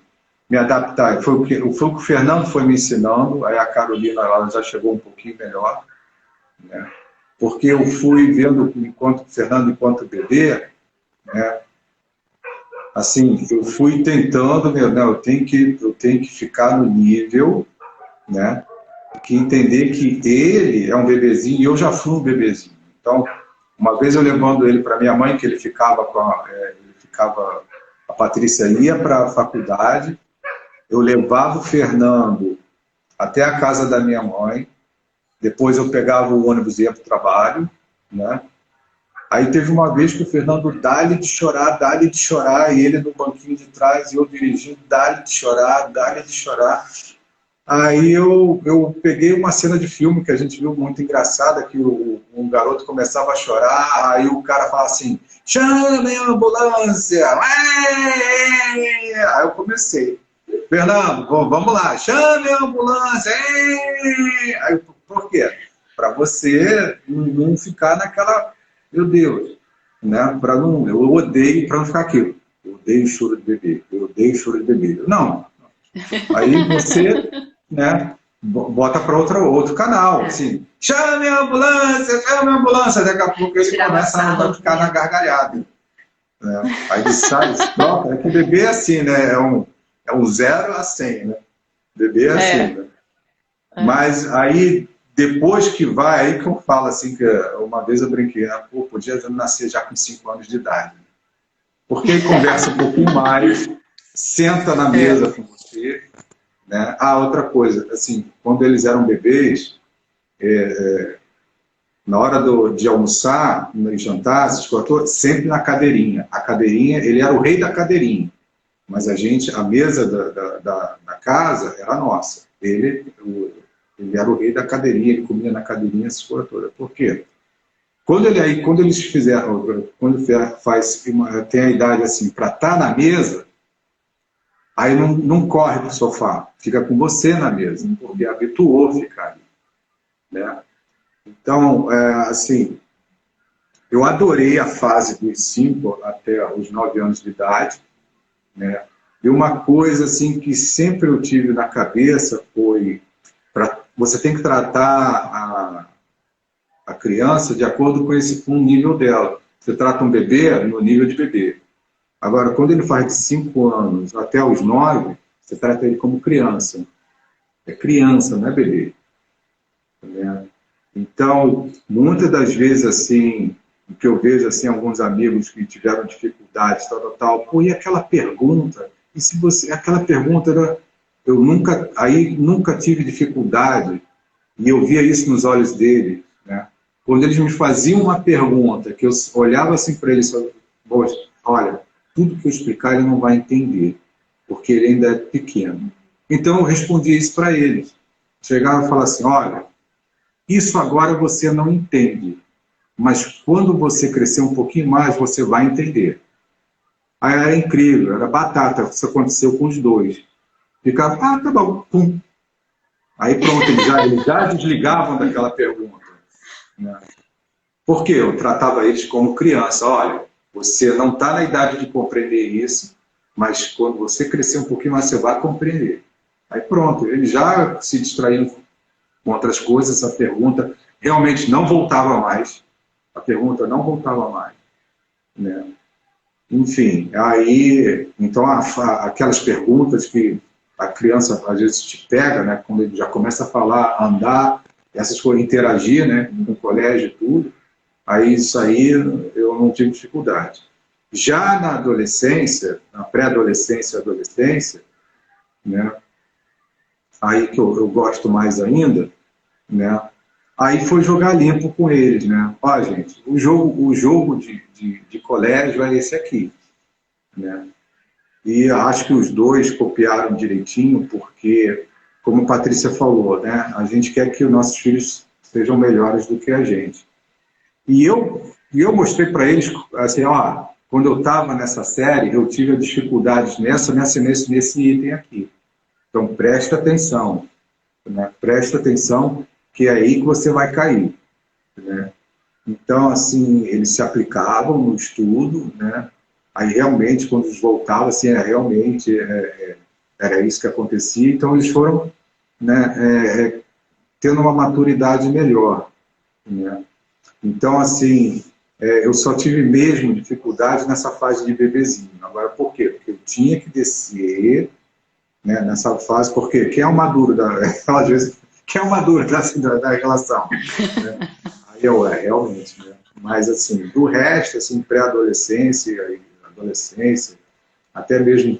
me adaptar. Foi o que o Fernando foi me ensinando, aí a Carolina ela já chegou um pouquinho melhor, né? Porque eu fui vendo enquanto Fernando, enquanto bebê, né? Assim, eu fui tentando, eu tenho que ficar no nível, né? Que entender que ele é um bebezinho e eu já fui um bebezinho. Então, uma vez eu levando ele para minha mãe, que ele ficava a Patrícia ia para a faculdade, eu levava o Fernando até a casa da minha mãe, depois eu pegava o ônibus e ia para o trabalho, né? Aí teve uma vez que o Fernando dá-lhe de chorar, e ele no banquinho de trás, e eu dirigindo, dá-lhe de chorar. Aí eu peguei uma cena de filme que a gente viu muito engraçada, que um garoto começava a chorar, aí o cara fala assim: chame a ambulância! Aí eu comecei: Fernando, vamos lá, chame a ambulância! Aí, por quê? Para você não ficar naquela, meu Deus, né? Eu odeio para não ficar aquilo. eu odeio choro de bebê, eu odeio choro de bebê. Não. Aí você, né, bota para outro canal, assim, chame a ambulância, daqui a pouco ele começa a ficar na gargalhada. Né? Aí ele sai, troca, é que bebê é assim, né, é um 0 a 100, né? Bebê é assim, né? Mas aí, depois que vai, aí que eu falo assim, que uma vez eu brinquei, né? Pô, podia nascer já com 5 anos de idade. Porque ele conversa um pouquinho mais, senta na mesa com você, né? Ah, outra coisa, assim, quando eles eram bebês, na hora de almoçar, no jantar, sempre na cadeirinha. A cadeirinha, ele era o rei da cadeirinha. Mas a mesa da casa era nossa. Ele era o rei da cadeirinha, ele comia na cadeirinha essa coisa toda. Por quê? Quando eles fizeram, tem a idade assim, para estar na mesa, aí não corre para o sofá, fica com você na mesa, porque habituou a ficar ali. Né? Então, assim, eu adorei a fase dos 5 até os 9 anos de idade, né? E uma coisa assim que sempre eu tive na cabeça foi você tem que tratar a criança de acordo com o nível dela. Você trata um bebê no nível de bebê. Agora, quando ele faz de 5 anos até os 9, você trata ele como criança. É criança, não é bebê. Né? Então, muitas das vezes, assim, o que eu vejo, assim, alguns amigos que tiveram dificuldades, tal, pô, e aquela pergunta? E se você, aquela pergunta, né, eu nunca tive dificuldade, e eu via isso nos olhos dele, né? Quando eles me faziam uma pergunta, que eu olhava assim para eles, olha, tudo que eu explicar ele não vai entender, porque ele ainda é pequeno. Então eu respondia isso para eles. Chegava e falava assim, olha, isso agora você não entende, mas quando você crescer um pouquinho mais, você vai entender. Aí era incrível, era batata, isso aconteceu com os dois. Ficava, tá bom, pum. Aí pronto, eles já desligavam daquela pergunta. Né? Porque eu tratava eles como criança. Olha, você não está na idade de compreender isso, mas quando você crescer um pouquinho mais, você vai compreender. Aí pronto, eles já se distraíam com outras coisas, essa pergunta realmente não voltava mais. A pergunta não voltava mais. Né? Enfim, aí, então aquelas perguntas que a criança às vezes te pega, né, quando ele já começa a falar, andar, essas coisas, interagir, né, no colégio e tudo, aí isso aí eu não tive dificuldade. Já na adolescência, na pré-adolescência e adolescência, né, aí que eu gosto mais ainda, né, aí foi jogar limpo com eles, né, ó gente, o jogo de colégio é esse aqui, né. E acho que os dois copiaram direitinho, porque, como a Patrícia falou, né, a gente quer que os nossos filhos sejam melhores do que a gente. E eu mostrei para eles, assim, ó, quando eu estava nessa série, eu tive dificuldades nesse item aqui. Então, presta atenção. Né? Presta atenção, que é aí que você vai cair. Né? Então, assim, eles se aplicavam no estudo, né? Aí realmente, quando eles voltavam, assim, era isso que acontecia. Então, eles foram, né, tendo uma maturidade melhor. Né? Então, assim, eu só tive mesmo dificuldade nessa fase de bebezinho. Agora, por quê? Porque eu tinha que descer, né, nessa fase, porque quem é o maduro às vezes, quem é o maduro da relação? Né? Aí realmente, né? Mas, assim, do resto, assim, pré-adolescência, adolescência, até mesmo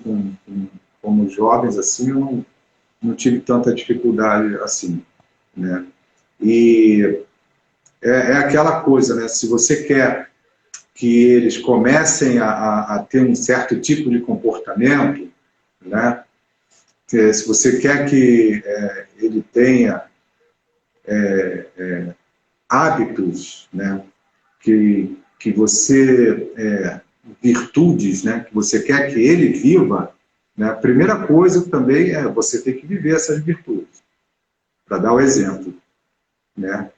como jovens, assim, eu não tive tanta dificuldade assim, né? E é aquela coisa, né? Se você quer que eles comecem a ter um certo tipo de comportamento, né? Se você quer que ele tenha hábitos, né? Que você virtudes, né, que você quer que ele viva, né, a primeira coisa também é você ter que viver essas virtudes, para dar o exemplo. Né?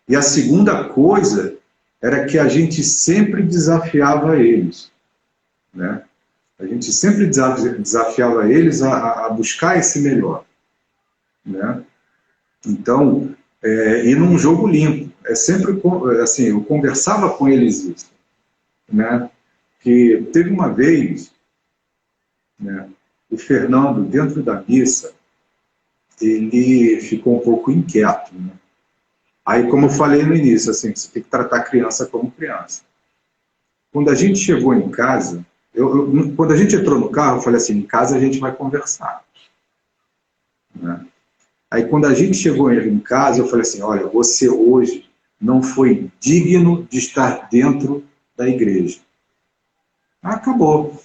E a segunda coisa era que a gente sempre desafiava eles. Né? A gente sempre desafiava eles a buscar esse melhor, né? Então, e num jogo limpo. É sempre assim, eu conversava com eles isso, né? Que teve uma vez, né, o Fernando, dentro da missa, ele ficou um pouco inquieto, né? Aí, como eu falei no início, assim, você tem que tratar a criança como criança. Quando a gente chegou em casa, quando a gente entrou no carro, eu falei assim, em casa a gente vai conversar, né? Aí, quando a gente chegou em casa, eu falei assim, olha, você hoje não foi digno de estar dentro da igreja. Acabou.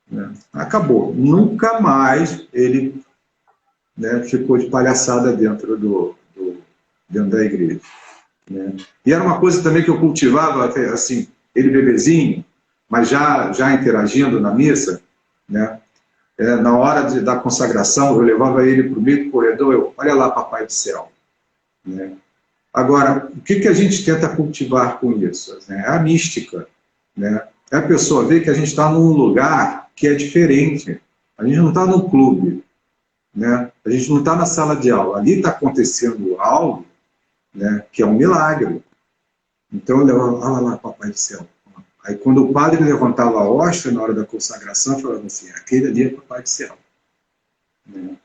Né? Acabou. Nunca mais ele, né, ficou de palhaçada dentro dentro da igreja. Né? E era uma coisa também que eu cultivava, assim, ele bebezinho, mas já interagindo na missa, né? Na hora da consagração, eu levava ele para o meio do corredor, olha lá, Papai do Céu. Né? Agora, o que a gente tenta cultivar com isso? Né? A mística. Né? É a pessoa ver que a gente está num lugar que é diferente. A gente não está no clube. Né? A gente não está na sala de aula. Ali está acontecendo algo, né, que é um milagre. Então, eu levava, olha lá, Papai do Céu. Aí, quando o padre levantava a hóstia na hora da consagração, eu falava assim, aquele ali é Papai do Céu. Né?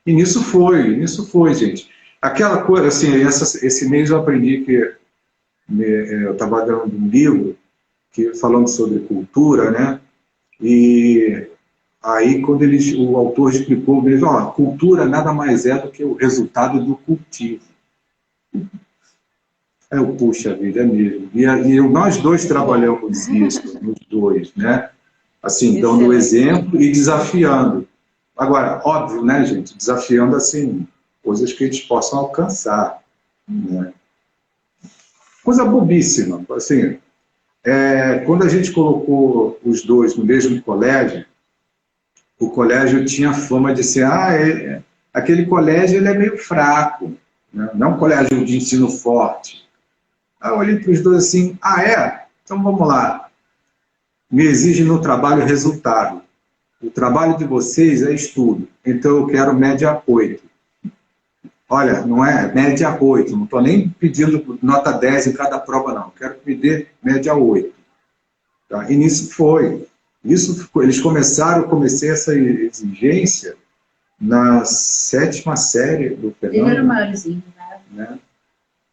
E nisso foi, gente. Aquela coisa, assim, esse mês eu aprendi que eu estava dando um livro falando sobre cultura, né? E aí, quando o autor explicou mesmo, ó, cultura nada mais é do que o resultado do cultivo. Puxa vida, é mesmo. E nós dois trabalhamos isso, nos dois, né? Assim, dando exemplo e desafiando. Agora, óbvio, né, gente? Desafiando, assim, coisas que eles possam alcançar. Né? Coisa bobíssima. Assim, quando a gente colocou os dois no mesmo colégio, o colégio tinha fama de ser, aquele colégio ele é meio fraco, né? Não é um colégio de ensino forte. Aí eu olhei para os dois assim, então vamos lá. Me exige no trabalho resultado. O trabalho de vocês é estudo, então eu quero média 8. Olha, não é média 8, não estou nem pedindo nota 10 em cada prova, não. Quero que me dê média 8. Tá? E nisso foi. Eles eu comecei essa exigência na 7ª série do Fernando. Primeiro maiorzinho, né?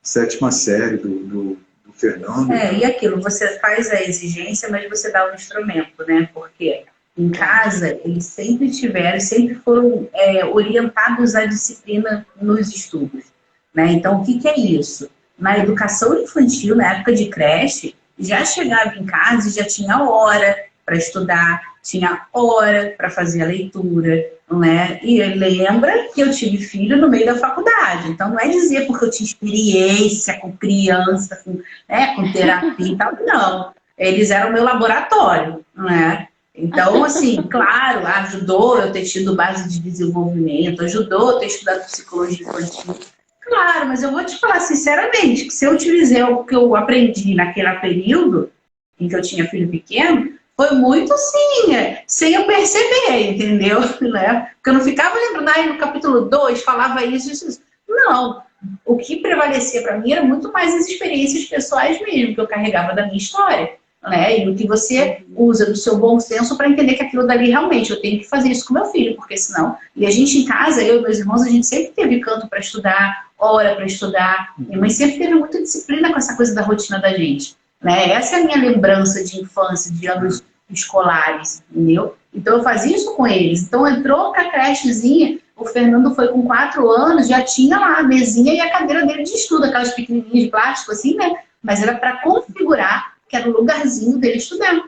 7ª série do Fernando. E aquilo, você faz a exigência, mas você dá o instrumento, né? Porque em casa eles sempre foram orientados à disciplina nos estudos, né? Então, o que é isso? Na educação infantil, na época de creche, já chegava em casa e já tinha hora para estudar, tinha hora para fazer a leitura, né? E lembra que eu tive filho no meio da faculdade, então não é dizer porque eu tinha experiência com criança, com terapia e tal, não. Eles eram meu laboratório, né? Então, assim, claro, ajudou eu ter tido base de desenvolvimento, ajudou eu ter estudado psicologia infantil. Claro, mas eu vou te falar sinceramente, que se eu utilizei o que eu aprendi naquele período em que eu tinha filho pequeno, foi muito sim, sem eu perceber, entendeu? Né? Porque eu não ficava lembrando, no capítulo 2 falava isso. Não, o que prevalecia para mim era muito mais as experiências pessoais mesmo, que eu carregava da minha história. Né? E o que você usa do seu bom senso para entender que aquilo dali realmente, eu tenho que fazer isso com meu filho, porque senão... E a gente em casa, eu e meus irmãos, a gente sempre teve canto para estudar, hora para estudar. Minha mãe sempre teve muita disciplina com essa coisa da rotina da gente. Né? Essa é a minha lembrança de infância, de anos escolares, entendeu? Então eu fazia isso com eles. Então entrou para a crechezinha, o Fernando foi com 4 anos, já tinha lá a mesinha e a cadeira dele de estudo, aquelas pequenininhas de plástico assim, né? Mas era para configurar que era o lugarzinho dele estudando.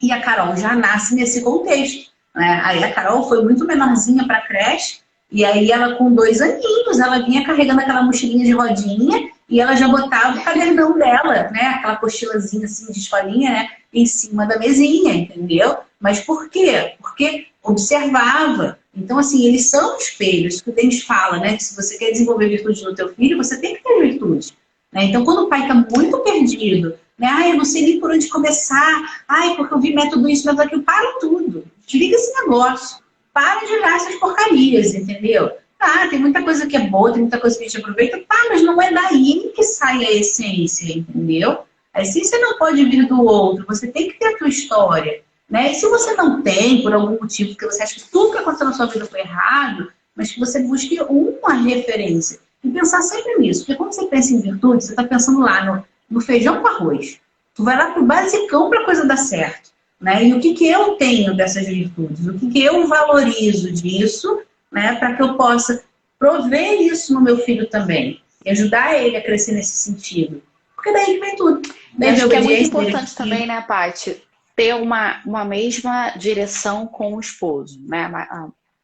E a Carol já nasce nesse contexto. Né? Aí a Carol foi muito menorzinha para a creche, e aí ela com 2 aninhos, ela vinha carregando aquela mochilinha de rodinha, e ela já botava o cadernão dela, né? Aquela pochilazinha assim de escolinha, né? Em cima da mesinha, entendeu? Mas por quê? Porque observava. Então, assim, eles são espelhos, que o Denis fala, né? Que se você quer desenvolver virtude no teu filho, você tem que ter virtude. Né? Então, quando o pai está muito perdido né? Ai, eu não sei nem por onde começar. Ai, porque eu vi método isso, método aquilo. Para tudo. Desliga esse negócio. Para de olhar essas porcarias, entendeu? Ah, tem muita coisa que é boa, tem muita coisa que a gente aproveita. Tá, mas não é daí que sai a essência, entendeu? A essência não pode vir do outro. Você tem que ter a tua história, né? E se você não tem, por algum motivo, que você acha que tudo que aconteceu na sua vida foi errado, mas que você busque uma referência. E pensar sempre nisso. Porque quando você pensa em virtude, você está pensando lá no feijão com arroz. Tu vai lá pro basicão para a coisa dar certo, né? E o que eu tenho dessas virtudes? O que eu valorizo disso, né? Para que eu possa prover isso no meu filho também. E ajudar ele a crescer nesse sentido. Porque daí que vem tudo. Daí acho que é muito importante também, né, Paty, ter uma mesma direção com o esposo, né?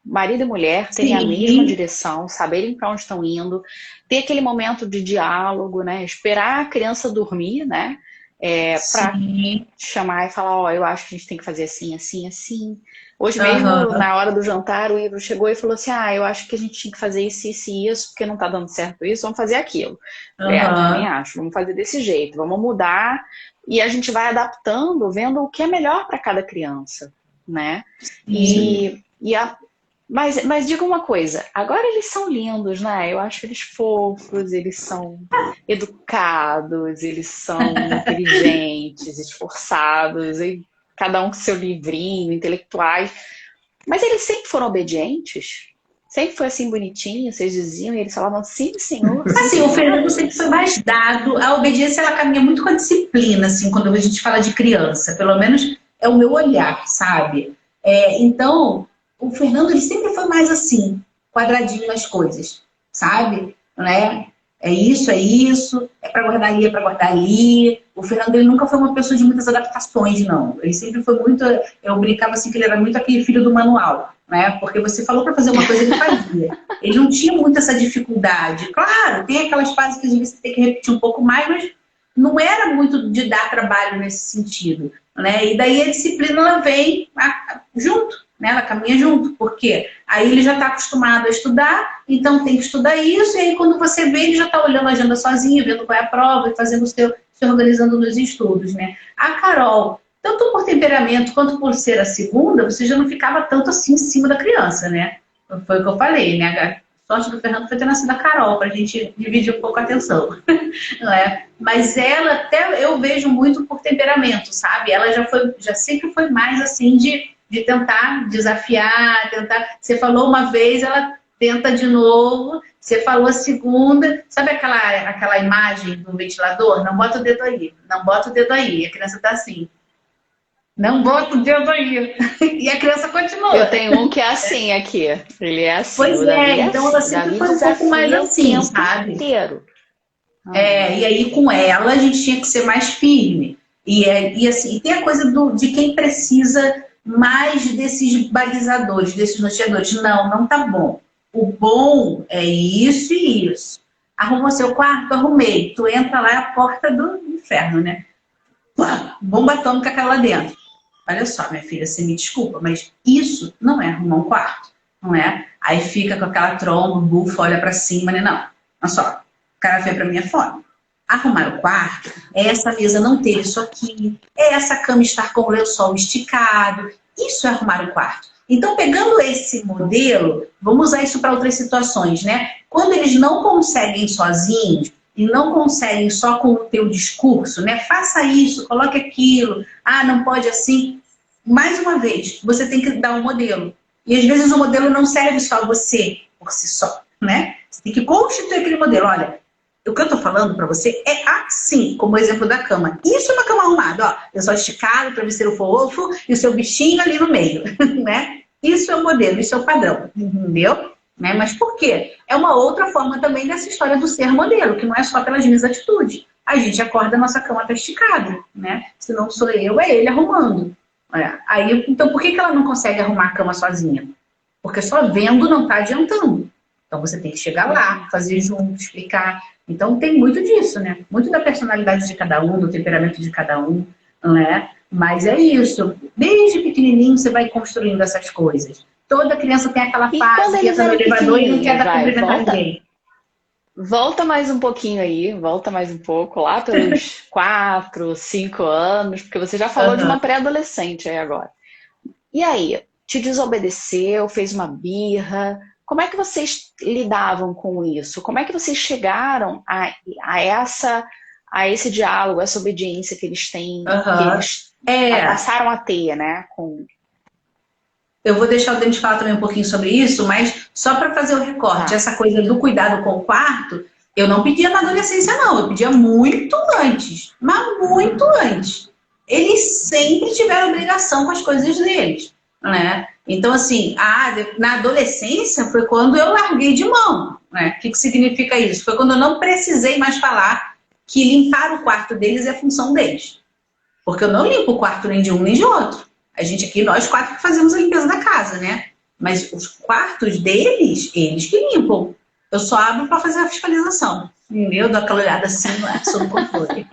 Marido e mulher terem a mesma direção, saberem para onde estão indo, ter aquele momento de diálogo, né? Esperar a criança dormir, né? Para chamar e falar, ó, eu acho que a gente tem que fazer assim, assim, assim. Hoje mesmo, na hora do jantar, o Ivo chegou e falou assim, eu acho que a gente tinha que fazer isso, isso e isso, porque não tá dando certo isso, vamos fazer aquilo. Também acho, vamos fazer desse jeito, vamos mudar, e a gente vai adaptando, vendo o que é melhor para cada criança, né? Mas diga uma coisa, agora eles são lindos, né? Eu acho eles fofos, eles são educados, eles são inteligentes, esforçados, e cada um com seu livrinho, intelectuais. Mas eles sempre foram obedientes? Sempre foi assim bonitinho, vocês diziam, e eles falavam, sim, senhor. Sim, assim, senhor. O Fernando sempre foi mais dado. A obediência, ela caminha muito com a disciplina, assim, quando a gente fala de criança. Pelo menos é o meu olhar, sabe? Então, o Fernando, ele sempre foi mais assim, quadradinho nas coisas, sabe? Né? É isso, é para guardar ali, é para guardar ali. O Fernando, ele nunca foi uma pessoa de muitas adaptações, não. Ele sempre foi muito, eu brincava assim que ele era muito aquele filho do manual, né? Porque você falou para fazer uma coisa, ele fazia. Ele não tinha muito essa dificuldade. Claro, tem aquelas fases que às vezes você tem que repetir um pouco mais, mas não era muito de dar trabalho nesse sentido, né? E daí a disciplina, ela vem junto. Né? Ela caminha junto, porque aí ele já está acostumado a estudar, então tem que estudar isso, e aí quando você vê, ele já está olhando a agenda sozinho, vendo qual é a prova e fazendo se organizando nos estudos, né? A Carol, tanto por temperamento quanto por ser a segunda, você já não ficava tanto assim em cima da criança, né? Foi o que eu falei, né? A sorte do Fernando foi ter nascido a Carol, para a gente dividir um pouco a atenção. Não é? Mas ela até eu vejo muito por temperamento, sabe? Ela já sempre foi mais assim de tentar desafiar, tentar. Você falou uma vez, ela tenta de novo. Você falou a segunda. Sabe aquela imagem do ventilador? Não bota o dedo aí, não bota o dedo aí. A criança tá assim. Não bota o dedo aí. E a criança continua. Eu tenho um que é assim aqui. Ele é assim. Pois então ela sempre foi um pouco mais assim, sabe? Inteiro. E aí com ela a gente tinha que ser mais firme. E assim, e tem a coisa de quem precisa mais desses balizadores, desses norteadores. Não tá bom. O bom é isso e isso. Arrumou seu quarto? Arrumei. Tu entra lá, é a porta do inferno, né? Bomba atômica caiu lá dentro. Olha só, minha filha, você me desculpa, mas isso não é arrumar um quarto, não é? Aí fica com aquela tromba, bufa, olha pra cima, né? Não. Olha só, o cara veio pra minha fome. Arrumar o quarto é essa mesa não ter isso aqui, é essa cama estar com o lençol esticado. Isso é arrumar o quarto. Então, pegando esse modelo, vamos usar isso para outras situações, né? Quando eles não conseguem sozinhos e não conseguem só com o teu discurso, né? Faça isso, coloque aquilo, não pode assim. Mais uma vez, você tem que dar um modelo. E às vezes o modelo não serve só a você por si só, né? Você tem que constituir aquele modelo. Olha, o que eu tô falando para você é assim, como o exemplo da cama. Isso é uma cama arrumada, ó. Lençol esticado, travesseiro fofo e o seu bichinho ali no meio, né? Isso é o modelo, isso é o padrão, entendeu? Né? Mas por quê? É uma outra forma também dessa história do ser modelo, que não é só pelas minhas atitudes. A gente acorda, a nossa cama tá esticada, né? Se não sou eu, é ele arrumando. Aí, então, por que ela não consegue arrumar a cama sozinha? Porque só vendo não tá adiantando. Então, você tem que chegar lá, fazer junto, explicar. Então, tem muito disso, né? Muito da personalidade de cada um, do temperamento de cada um, né? Mas é isso. Desde pequenininho, você vai construindo essas coisas. Toda criança tem aquela fase que entra no elevador e não quer dar cumprimentar ninguém. Volta mais um pouquinho aí, volta mais um pouco, lá pelos 4, 5 anos, porque você já falou de uma pré-adolescente aí agora. E aí, te desobedeceu, fez uma birra? Como é que vocês lidavam com isso? Como é que vocês chegaram a esse diálogo, essa obediência que eles têm, que eles passaram a ter, né? Eu vou deixar o Denis falar também um pouquinho sobre isso, mas só para fazer o recorte, essa coisa do cuidado com o quarto, eu não pedia na adolescência, não. Eu pedia muito antes, mas muito antes. Eles sempre tiveram obrigação com as coisas deles, né? Então, assim, na adolescência foi quando eu larguei de mão, né? O que significa isso? Foi quando eu não precisei mais falar que limpar o quarto deles é função deles. Porque eu não limpo o quarto nem de um nem de outro. A gente aqui, nós 4 que fazemos a limpeza da casa, né? Mas os quartos deles, eles que limpam. Eu só abro para fazer a fiscalização. Entendeu? Dou aquela olhada assim, sob controle.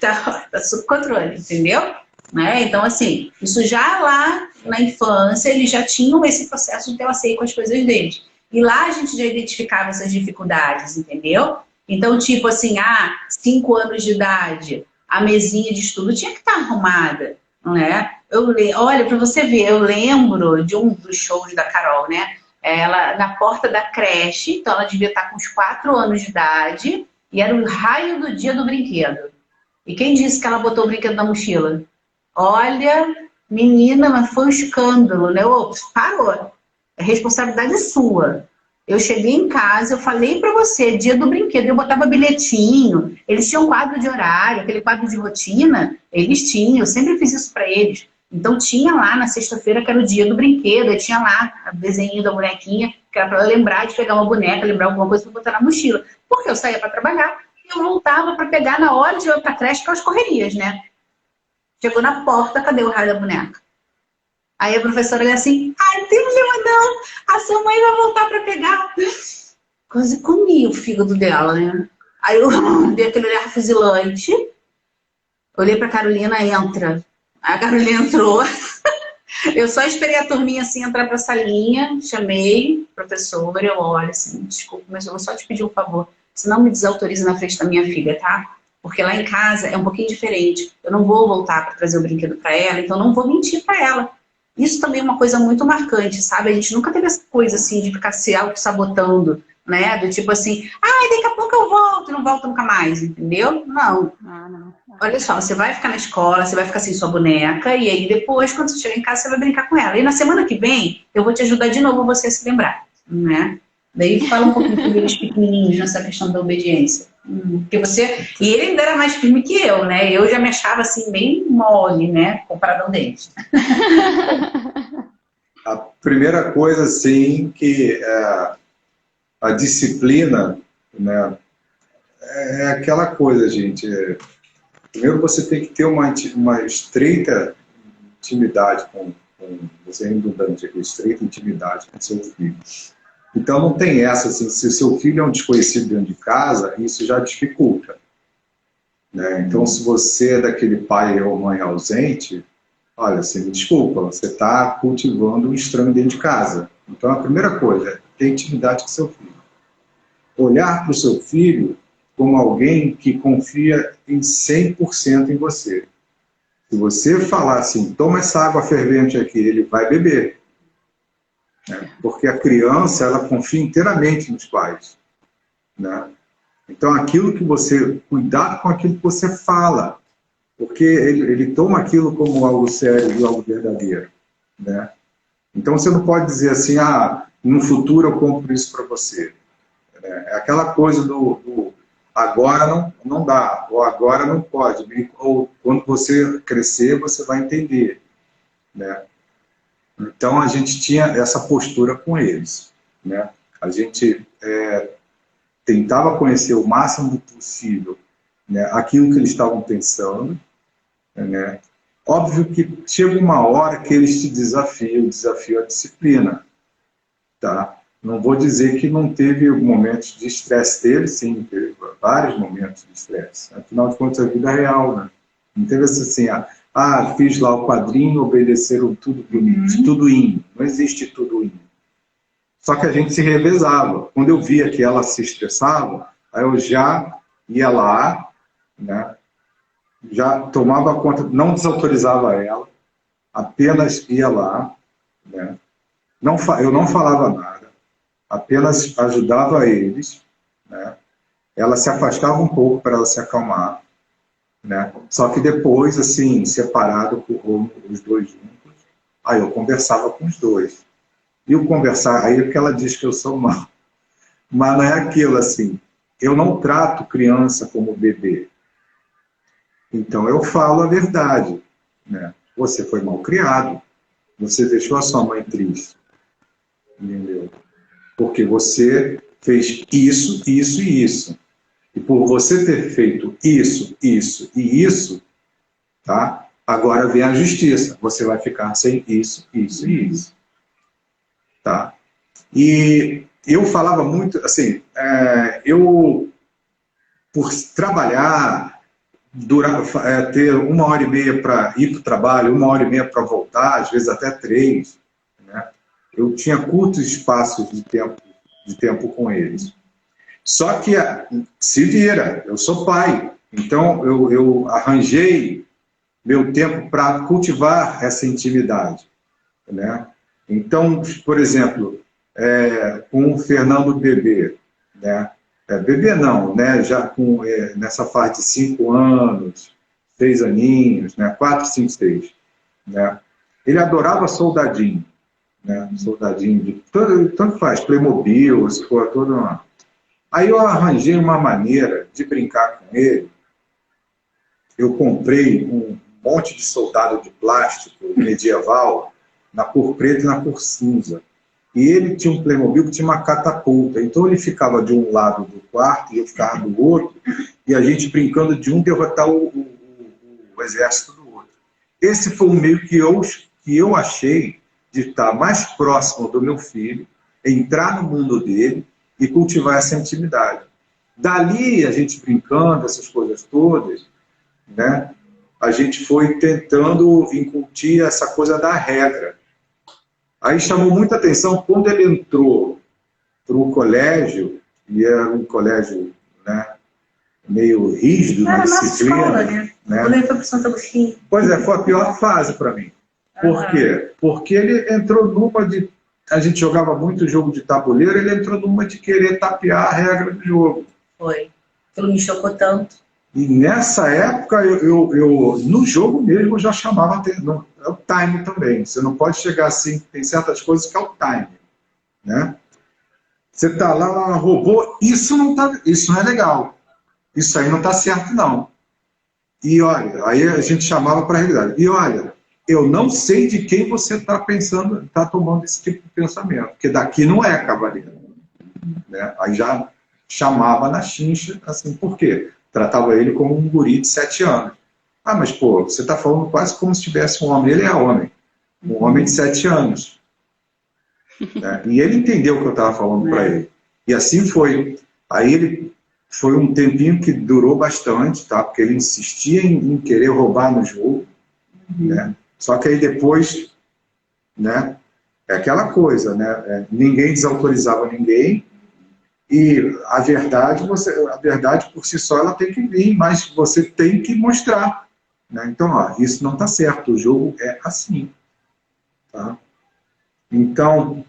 tá sob controle, entendeu? Né? Então, assim, isso já lá na infância, eles já tinham esse processo de ter aceio com as coisas deles. E lá a gente já identificava essas dificuldades, entendeu? Então, tipo assim, 5 anos de idade, a mesinha de estudo tinha que estar arrumada, né? Olha, para você ver, eu lembro de um dos shows da Carol, né? Ela na porta da creche, então ela devia estar com uns 4 anos de idade, e era o raio do dia do brinquedo. E quem disse que ela botou o brinquedo na mochila? Olha, menina, mas foi um escândalo, né? Parou. A responsabilidade é sua. Eu cheguei em casa, eu falei pra você, dia do brinquedo, eu botava bilhetinho, eles tinham quadro de horário, aquele quadro de rotina, eles tinham, eu sempre fiz isso pra eles. Então tinha lá na sexta-feira, que era o dia do brinquedo, eu tinha lá o desenho da bonequinha, que era pra eu lembrar de pegar uma boneca, lembrar alguma coisa pra botar na mochila. Porque eu saía pra trabalhar e eu voltava pra pegar na hora de ir pra creche, com as correrias, né? Chegou na porta, cadê o raio da boneca? Aí a professora olha assim, não tem problema não, a sua mãe vai voltar para pegar. Quase comi o fígado dela, né? Aí eu dei aquele olhar fuzilante, olhei para a Carolina, entra. Aí a Carolina entrou, eu só esperei a turminha assim entrar para a salinha, chamei a professora, eu olho assim, desculpa, mas eu vou só te pedir um favor, você não me desautoriza na frente da minha filha, tá? Porque lá em casa é um pouquinho diferente, eu não vou voltar para trazer o brinquedo para ela, então não vou mentir para ela. Isso também é uma coisa muito marcante, sabe? A gente nunca teve essa coisa assim de ficar se auto-sabotando, né? Do tipo assim, daqui a pouco eu volto e não volto nunca mais, entendeu? Não. Não. Olha só, você vai ficar na escola, você vai ficar sem sua boneca, e aí depois, quando você chegar em casa, você vai brincar com ela. E na semana que vem, eu vou te ajudar de novo você a se lembrar, né? Daí fala um pouquinho sobre eles pequenininhos nessa questão da obediência. Porque você... E ele ainda era mais firme que eu, né? Eu já me achava assim, bem mole, né? Comparado ao deles. A primeira coisa, assim, que a disciplina, né? É aquela coisa, gente. Primeiro você tem que ter uma estreita intimidade com você é redundante aqui, estreita intimidade com seu filho. Então não tem essa, assim, se o seu filho é um desconhecido dentro de casa, isso já dificulta, né? Então se você é daquele pai ou mãe ausente, olha, você me desculpa, você está cultivando um estranho dentro de casa. Então a primeira coisa é ter intimidade com seu filho. Olhar para o seu filho como alguém que confia em 100% em você. Se você falar assim, toma essa água fervente aqui, ele vai beber. Porque a criança, ela confia inteiramente nos pais, né? Então, aquilo que você... Cuidado com aquilo que você fala, porque ele toma aquilo como algo sério e algo verdadeiro, né? Então, você não pode dizer assim, no futuro eu compro isso para você. É aquela coisa do agora não dá, ou agora não pode, ou quando você crescer, você vai entender, né? Então, a gente tinha essa postura com eles, né? A gente tentava conhecer o máximo possível, né, aquilo que eles estavam pensando, né? Óbvio que chega uma hora que eles te desafiam, a disciplina, tá? Não vou dizer que não teve momentos de estresse, teve sim, teve vários momentos de estresse. Afinal de contas, a vida é real, né? Não teve assim, fiz lá o quadrinho, obedeceram tudo indo. Não existe tudo indo. Só que a gente se revezava. Quando eu via que ela se estressava, aí eu já ia lá, né? Já tomava conta, não desautorizava ela, apenas ia lá, né? Eu não falava nada, apenas ajudava eles, né? Ela se afastava um pouco para ela se acalmar, né? Só que depois, assim, separado por os dois juntos, aí eu conversava com os dois. E o conversar, aí é que ela diz que eu sou mau. Mas não é aquilo assim, eu não trato criança como bebê. Então eu falo a verdade, né? Você foi mal criado, você deixou a sua mãe triste, entendeu? Porque você fez isso, isso e isso. E por você ter feito isso, isso e isso, tá? Agora vem a justiça. Você vai ficar sem isso, isso e isso. Tá? E eu falava muito, assim, eu, por trabalhar, ter 1h30 para ir para o trabalho, 1h30 para voltar, às vezes até 3, né? Eu tinha curtos espaços de tempo com eles. Só que se vira, eu sou pai, então eu arranjei meu tempo para cultivar essa intimidade, né? Então, por exemplo, com o Fernando bebê, né? Bebê não, né? Já nessa fase de 5 anos, 6 aninhos, né? 4, 5, 6, né? Ele adorava soldadinho, né? Soldadinho de tanto faz, Playmobil, se for toda uma... Aí eu arranjei uma maneira de brincar com ele. Eu comprei um monte de soldado de plástico medieval, na cor preta e na cor cinza. E ele tinha um Playmobil que tinha uma catapulta. Então ele ficava de um lado do quarto e eu ficava do outro, e a gente brincando de um derrotar o exército do outro. Esse foi o meio que eu achei de estar mais próximo do meu filho, entrar no mundo dele e cultivar essa intimidade. Dali, a gente brincando, essas coisas todas, né, a gente foi tentando incutir essa coisa da regra. Aí chamou muita atenção quando ele entrou para o colégio, e era um colégio, né, meio rígido na disciplina. Escola, né? Quando ele foi para o Santo Agostinho. Pois é, foi a pior fase para mim. Por quê? Porque ele entrou numa de... A gente jogava muito jogo de tabuleiro, ele entrou numa de querer tapear a regra do jogo. Foi. Aquilo me chocou tanto. E nessa época, eu no jogo mesmo, eu já chamava... É o time também. Você não pode chegar assim... Tem certas coisas que é o time, né? Você está lá, roubou... Isso não é legal. Isso aí não está certo, não. E olha, aí a gente chamava para a realidade. E olha... Eu não sei de quem você está pensando, está tomando esse tipo de pensamento, porque daqui não é cavaleiro, né? Aí já chamava na chincha, assim, por quê? Tratava ele como um guri de 7 anos. Ah, mas pô, você está falando quase como se tivesse um homem. Ele é homem, um homem de 7 anos. Né? E ele entendeu o que eu estava falando para ele. E assim foi. Aí ele foi um tempinho que durou bastante, tá? Porque ele insistia em querer roubar no jogo, né? Só que aí depois, né, é aquela coisa, né, ninguém desautorizava ninguém, e a verdade por si só ela tem que vir, mas você tem que mostrar, né? Então, ó, isso não está certo, o jogo é assim, tá? Então,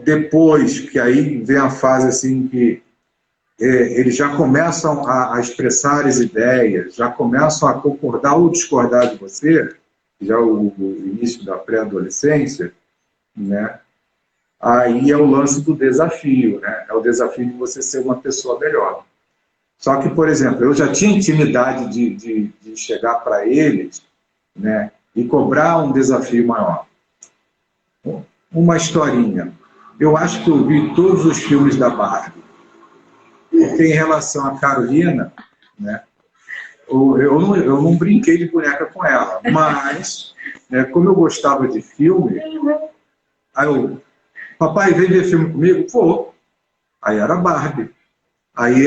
depois que aí vem a fase assim que eles já começam a expressar as ideias, já começam a concordar ou discordar de você, já o início da pré-adolescência, né? Aí é o lance do desafio, né? É o desafio de você ser uma pessoa melhor. Só que, por exemplo, eu já tinha intimidade de chegar para eles, né, e cobrar um desafio maior. Uma historinha. Eu acho que eu vi todos os filmes da Barbie. Porque em relação à Carolina, né, eu não brinquei de boneca com ela, mas, né, como eu gostava de filme, aí eu, papai, vem ver filme comigo? Vou. Aí era Barbie. Aí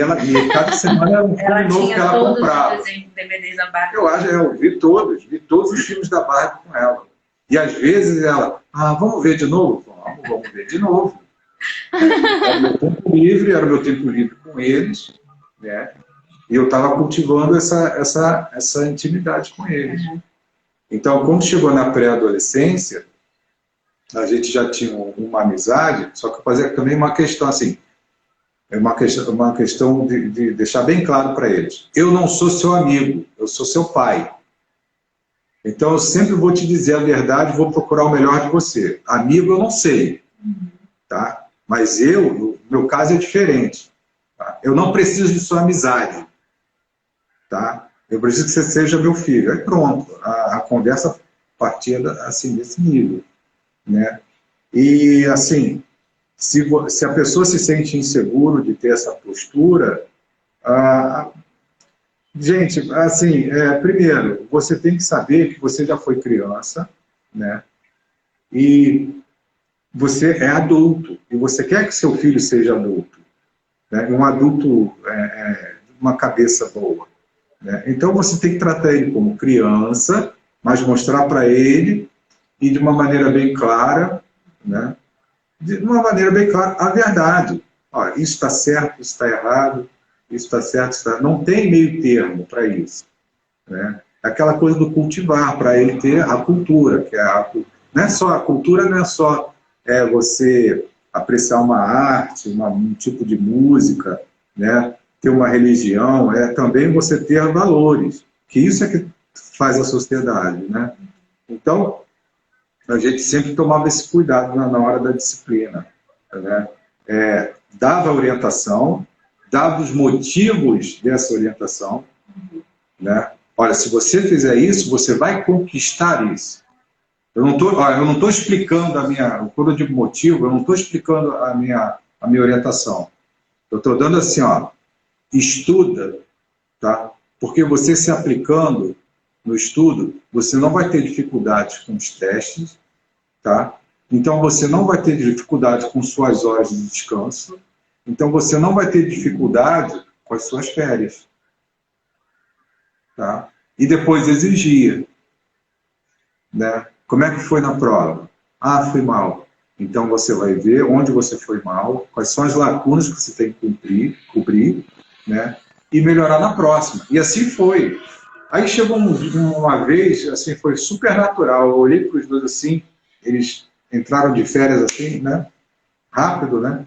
cada semana era um filme novo que ela comprava. Ela tinha todos os DVDs da Barbie. Eu vi todos os filmes da Barbie com ela. E às vezes ela, vamos ver de novo? Vamos ver de novo. Era o meu tempo livre, era o meu tempo livre com eles, né? E eu estava cultivando essa intimidade com eles. Então, quando chegou na pré-adolescência, a gente já tinha uma amizade, só que eu fazia também uma questão assim, uma questão de deixar bem claro para eles. Eu não sou seu amigo, eu sou seu pai. Então, eu sempre vou te dizer a verdade, vou procurar o melhor de você. Amigo, eu não sei, tá? Mas no meu caso é diferente. Tá? Eu não preciso de sua amizade, tá? Eu preciso que você seja meu filho. Aí pronto, a conversa partia assim, desse nível, né? E, assim, se a pessoa se sente inseguro de ter essa postura, gente, assim, primeiro, você tem que saber que você já foi criança, né? E você é adulto, e você quer que seu filho seja adulto, né? Um adulto uma cabeça boa, né? Então você tem que tratar ele como criança, mas mostrar para ele, e de uma maneira bem clara, né? De uma maneira bem clara, a verdade. Olha, isso está certo, isso está errado, isso está certo, isso está... Não tem meio termo para isso, né? Aquela coisa do cultivar, para ele ter a cultura, que não é só a cultura, não é só você apreciar uma arte, um tipo de música, né? Ter uma religião, também você ter valores, que isso é que faz a sociedade, né? Então, a gente sempre tomava esse cuidado na hora da disciplina, né? Dava orientação, dava os motivos dessa orientação, né? Olha, se você fizer isso, você vai conquistar isso. Eu não estou explicando quando eu digo motivo, eu não estou explicando a minha orientação. Eu estou dando assim, ó, estuda, tá? Porque você se aplicando no estudo, você não vai ter dificuldades com os testes, tá? Então você não vai ter dificuldade com suas horas de descanso, então você não vai ter dificuldade com as suas férias, tá? E depois exigia, né? Como é que foi na prova? Ah, fui mal. Então você vai ver onde você foi mal, quais são as lacunas que você tem que cobrir, né? E melhorar na próxima. E assim foi. Aí chegou uma vez, assim, foi super natural. Eu olhei para os dois assim, eles entraram de férias assim, né? Rápido, né?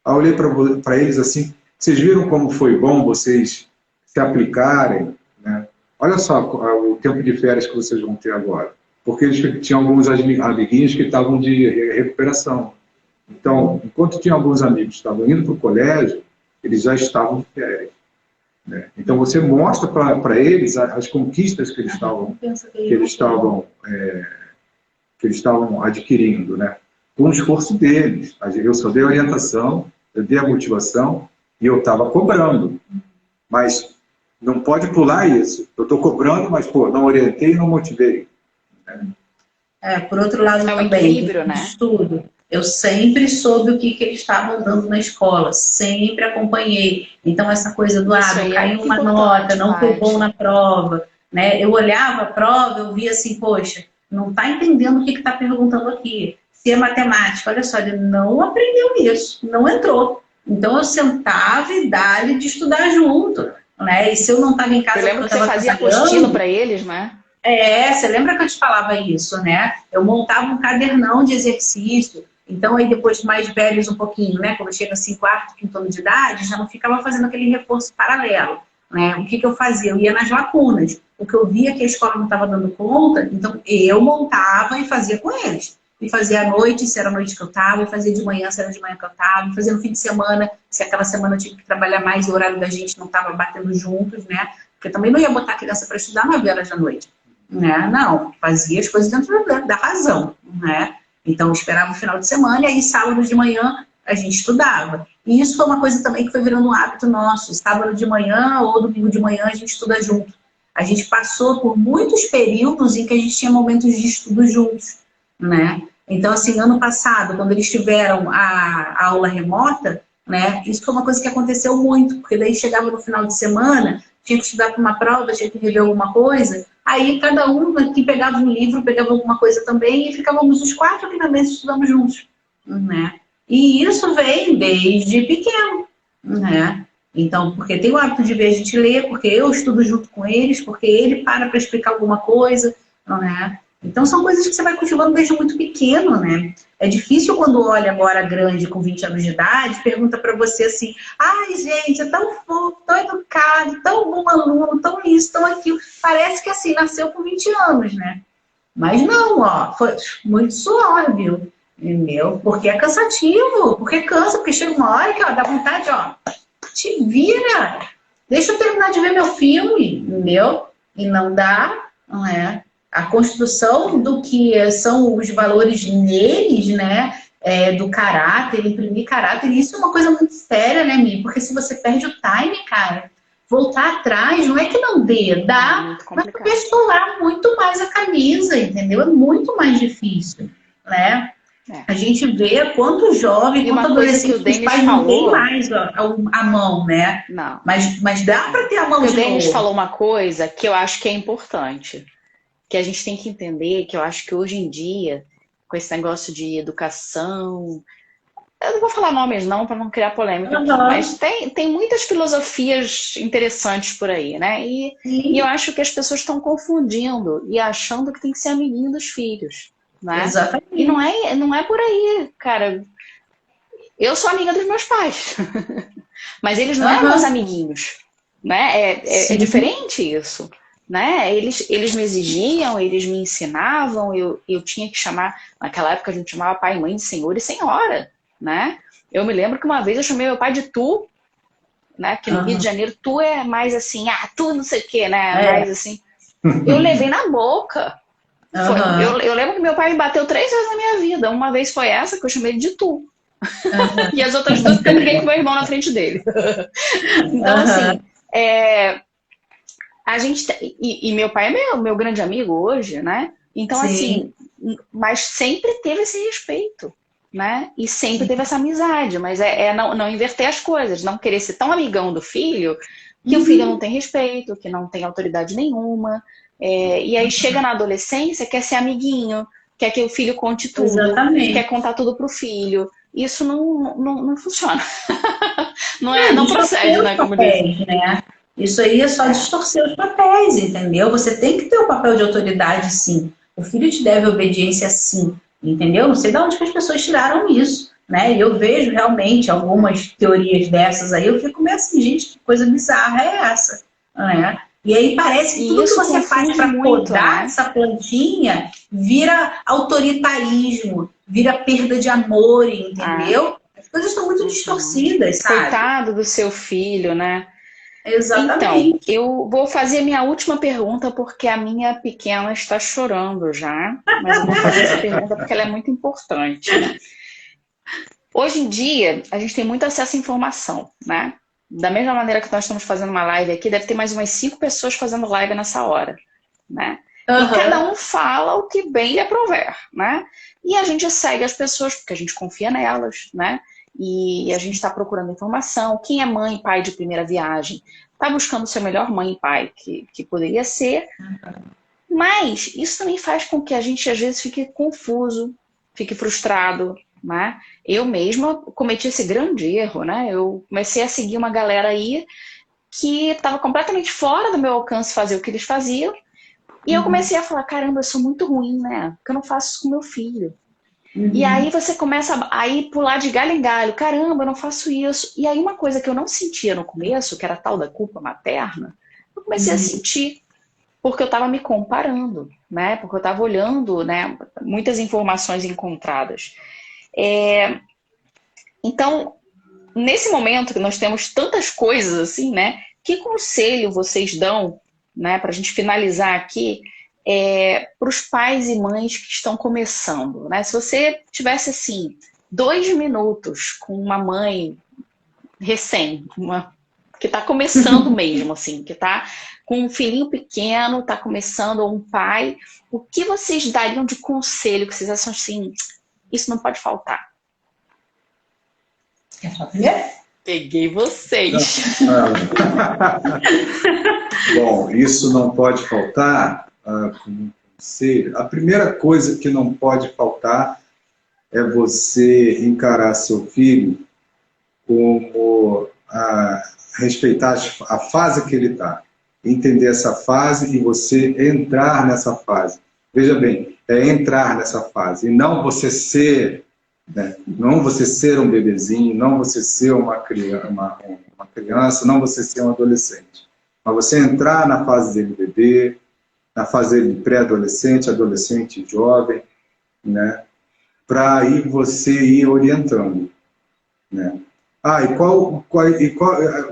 Aí eu olhei para eles assim, vocês viram como foi bom vocês se aplicarem, né? Olha só o tempo de férias que vocês vão ter agora. Porque eles tinham alguns amiguinhos que estavam de recuperação. Então, enquanto tinha alguns amigos que estavam indo para o colégio, eles já estavam de férias, né? Então, você mostra para eles as conquistas que eles estavam adquirindo, né? Com o esforço deles. Eu só dei a orientação, eu dei a motivação e eu estava cobrando. Mas não pode pular isso. Eu estou cobrando, mas, não orientei e não motivei. Por outro lado, também, equilíbrio, né? Estudo. Eu sempre soube o que eles estavam dando na escola, sempre acompanhei. Então, essa coisa do caiu uma nota, não foi bom na prova, né? Eu olhava a prova, eu via assim, poxa, não está entendendo o que está perguntando aqui. Se é matemática, olha só, ele não aprendeu isso, não entrou. Então, eu sentava e dava de estudar junto, né? E se eu não estava em casa... Eu lembro que você fazia apostila para eles, né? Você lembra que eu te falava isso, né? Eu montava um cadernão de exercício. Então, aí depois mais velhos um pouquinho, né? Quando chega assim, quarto, quinto ano de idade, já não ficava fazendo aquele reforço paralelo, né? O que eu fazia? Eu ia nas lacunas. O que eu via que a escola não estava dando conta, então eu montava e fazia com eles. E fazia à noite, se era a noite que eu estava, e fazia de manhã, se era de manhã que eu estava, e fazia no fim de semana, se aquela semana eu tive que trabalhar mais e o horário da gente não estava batendo juntos, né? Porque eu também não ia botar a criança para estudar 9 horas da noite. Né? Não, fazia as coisas dentro da razão, né? Então, eu esperava o final de semana e aí, sábado de manhã, a gente estudava. E isso foi uma coisa também que foi virando um hábito nosso. Sábado de manhã ou domingo de manhã, a gente estuda junto. A gente passou por muitos períodos em que a gente tinha momentos de estudo juntos, né? Então, assim, ano passado, quando eles tiveram a aula remota, né? Isso foi uma coisa que aconteceu muito, porque daí chegava no final de semana, tinha que estudar para uma prova, tinha que rever alguma coisa, aí cada um que pegava um livro, pegava alguma coisa também, e ficávamos os 4 aqui na mesa estudando juntos, né? E isso vem desde pequeno, né? Então, porque tem o hábito de ver a gente ler, porque eu estudo junto com eles, porque ele para explicar alguma coisa, né? Então, são coisas que você vai cultivando desde muito pequeno, né? É difícil quando olha agora grande, com 20 anos de idade, pergunta para você assim, ai, gente, é tão fofo, tão educado, tão bom aluno, tão isso, tão aquilo. Parece que assim, nasceu com 20 anos, né? Mas não, ó, foi muito suave, viu? Entendeu? Porque é cansativo, porque cansa, porque chega uma hora que ó, dá vontade, ó, te vira, deixa eu terminar de ver meu filme, entendeu? E não dá, não é? A construção do que são os valores neles, né? Do caráter, imprimir caráter, isso é uma coisa muito séria, né, Mi? Porque se você perde o time, cara, voltar atrás, não é que não dê, dá, mas vai estourar muito mais a camisa, entendeu? É muito mais difícil, né? A gente vê quanto jovem, quanto adolescente, os pais não têm mais a mão, né? Não. Mas dá para ter a mão de novo. O Denis falou uma coisa que eu acho que é importante, que a gente tem que entender, que eu acho que hoje em dia, com esse negócio de educação, eu não vou falar nomes não, para não criar polêmica, mas tem muitas filosofias interessantes por aí, né? E eu acho que as pessoas estão confundindo e achando que tem que ser amiguinho dos filhos. Né? Exatamente. E não é por aí, cara. Eu sou amiga dos meus pais, mas eles não eram meus amiguinhos, né? É diferente isso, né? Eles me exigiam, eles me ensinavam, eu tinha que chamar, naquela época a gente chamava pai e mãe de senhor e senhora, né? Eu me lembro que uma vez eu chamei meu pai de tu, né? Que no Rio de Janeiro tu é mais assim, tu não sei o quê, né? Mais assim. Eu levei na boca. Eu lembro que meu pai me bateu 3 vezes na minha vida. Uma vez foi essa, que eu chamei ele de tu. E as outras 2 porque eu briguei com meu irmão na frente dele. Então, assim, a gente... E meu pai é meu grande amigo hoje, né? Então, assim, mas sempre teve esse respeito, né? E sempre teve essa amizade. Mas não inverter as coisas, não querer ser tão amigão do filho que o filho não tem respeito, que não tem autoridade nenhuma. E aí chega na adolescência, quer ser amiguinho, quer que o filho conte tudo, quer contar tudo pro filho. Isso não funciona. não procede, né? Como diz. Né? Isso aí é só distorcer os papéis, entendeu? Você tem que ter o papel de autoridade, sim. O filho te deve obediência, sim. Entendeu? Não sei de onde que as pessoas tiraram isso. Né? E eu vejo realmente algumas teorias dessas aí, eu fico meio assim, gente, que coisa bizarra é essa? Né? E aí parece que tudo que você faz para podar essa plantinha vira autoritarismo, vira perda de amor, entendeu? As coisas estão muito distorcidas, sabe? Coitado do seu filho, né? Exatamente. Então, eu vou fazer minha última pergunta porque a minha pequena está chorando já, mas eu vou fazer essa pergunta porque ela é muito importante. Hoje em dia, a gente tem muito acesso à informação, né? Da mesma maneira que nós estamos fazendo uma live aqui, deve ter mais umas 5 pessoas fazendo live nessa hora, né? E cada um fala o que bem lhe aprouver, né? E a gente segue as pessoas porque a gente confia nelas, né? E a gente está procurando informação. Quem é mãe e pai de primeira viagem está buscando ser melhor mãe e pai que poderia ser. Mas isso também faz com que a gente, às vezes, fique confuso, fique frustrado, né? Eu mesma cometi esse grande erro, né? Eu comecei a seguir uma galera aí que estava completamente fora do meu alcance fazer o que eles faziam. E eu comecei a falar, caramba, eu sou muito ruim, né? Porque eu não faço isso com meu filho. E aí você começa a ir pular de galho em galho. Caramba, eu não faço isso. E aí uma coisa que eu não sentia no começo, que era a tal da culpa materna, eu comecei a sentir. Porque eu estava me comparando, né? Porque eu estava olhando, né, muitas informações encontradas. Então, nesse momento que nós temos tantas coisas assim, né? Que conselho vocês dão, né, para a gente finalizar aqui, para os pais e mães que estão começando, né? Se você tivesse assim 2 minutos com uma mãe recém, que está começando mesmo, assim, que está com um filhinho pequeno, está começando, ou um pai, o que vocês dariam de conselho que vocês acham assim, isso não pode faltar? Quer falar primeiro? Peguei vocês. Bom, isso não pode faltar como conselho. A primeira coisa que não pode faltar é você encarar seu filho como respeitar a fase que ele está. Entender essa fase e você entrar nessa fase. Veja bem, é entrar nessa fase, e não você ser, né? Não você ser um bebezinho, não você ser uma criança, não você ser um adolescente. Mas você entrar na fase dele bebê, na fase dele pré-adolescente, adolescente, jovem, né? Para aí você ir orientando, né?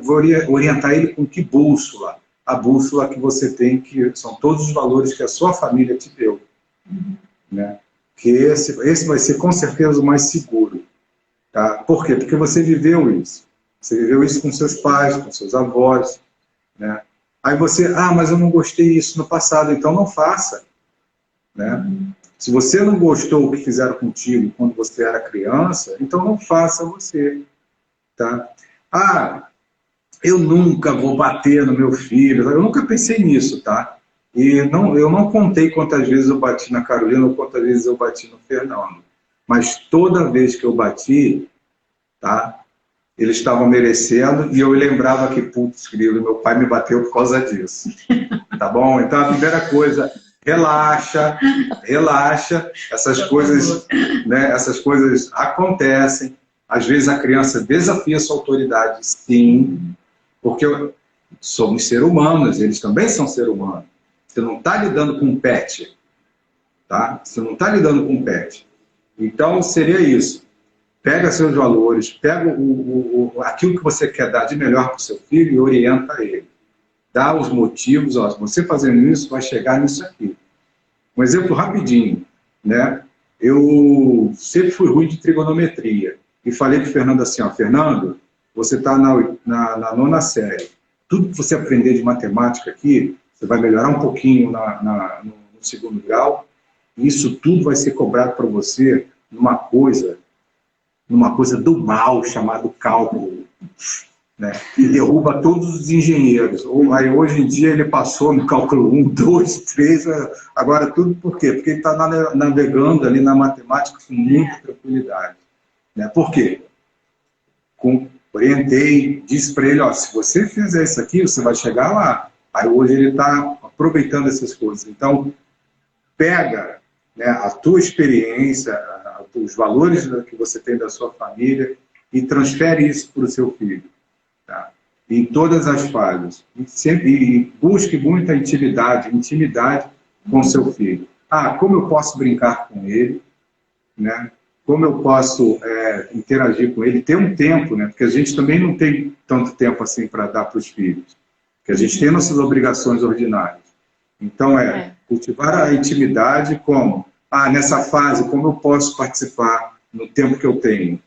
Vou orientar ele com que bússola? A bússola que você tem, que são todos os valores que a sua família te deu, né? Que esse vai ser com certeza o mais seguro, tá? Por quê? Porque você viveu isso. Você viveu isso com seus pais, com seus avós, né? Aí você, mas eu não gostei disso no passado, então não faça, né? Se você não gostou do que fizeram contigo quando você era criança, então não faça você, tá? Eu nunca vou bater no meu filho. Eu nunca pensei nisso, tá? E eu não contei quantas vezes eu bati na Carolina ou quantas vezes eu bati no Fernando. Mas toda vez que eu bati, tá? Eles estavam merecendo e eu lembrava que, putz, querido, meu pai me bateu por causa disso. Tá bom? Então a primeira coisa, relaxa. Essas coisas, né? Essas coisas acontecem. Às vezes a criança desafia sua autoridade, sim. Porque somos seres humanos, eles também são seres humanos. Você não está lidando com um pet, tá? Você não está lidando com um pet. Então, seria isso. Pega seus valores, pega aquilo que você quer dar de melhor para o seu filho e orienta ele. Dá os motivos, se você fazendo isso, vai chegar nisso aqui. Um exemplo rapidinho, né? Eu sempre fui ruim de trigonometria. E falei para o Fernando assim, Fernando, você está na 9ª série. Tudo que você aprender de matemática aqui, você vai melhorar um pouquinho no 2º grau, e isso tudo vai ser cobrado para você numa coisa do mal, chamado cálculo, né? Que derruba todos os engenheiros. Aí, hoje em dia ele passou no cálculo 1, 2, 3, agora tudo por quê? Porque ele está navegando ali na matemática com muita tranquilidade. Né? Por quê? Orientei, disse para ele, se você fizer isso aqui, você vai chegar lá. Aí hoje ele está aproveitando essas coisas. Então, pega, né, a tua experiência, os valores que você tem da sua família e transfere isso para o seu filho. Tá? Em todas as fases. E busque muita intimidade com o seu filho. Como eu posso brincar com ele, né? Como eu posso interagir com ele, ter um tempo, né? Porque a gente também não tem tanto tempo assim para dar para os filhos, porque a gente tem nossas obrigações ordinárias. Então cultivar a intimidade como, nessa fase, como eu posso participar no tempo que eu tenho,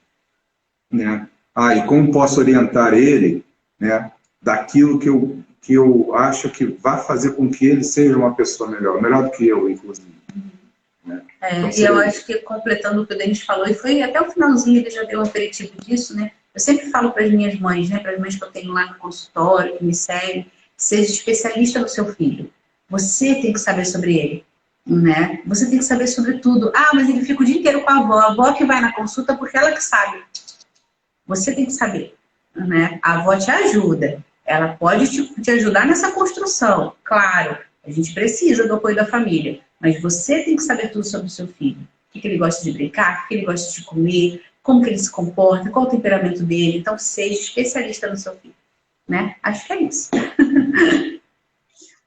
né? E como posso orientar ele, né? Daquilo que eu acho que vai fazer com que ele seja uma pessoa melhor do que eu, inclusive. Então, e eu acho que, completando o que o Denis falou, e foi até o finalzinho, ele já deu um aperitivo disso, né? Eu sempre falo para as minhas mães, né? Para as mães que eu tenho lá no consultório, que me seguem, seja especialista no seu filho. Você tem que saber sobre ele, né? Você tem que saber sobre tudo. Mas ele fica o dia inteiro com a avó que vai na consulta porque ela que sabe. Você tem que saber, né? A avó te ajuda, ela pode te ajudar nessa construção, claro. A gente precisa do apoio da família. Mas você tem que saber tudo sobre o seu filho. O que ele gosta de brincar, o que ele gosta de comer, como que ele se comporta, qual o temperamento dele. Então, seja especialista no seu filho. Né? Acho que é isso.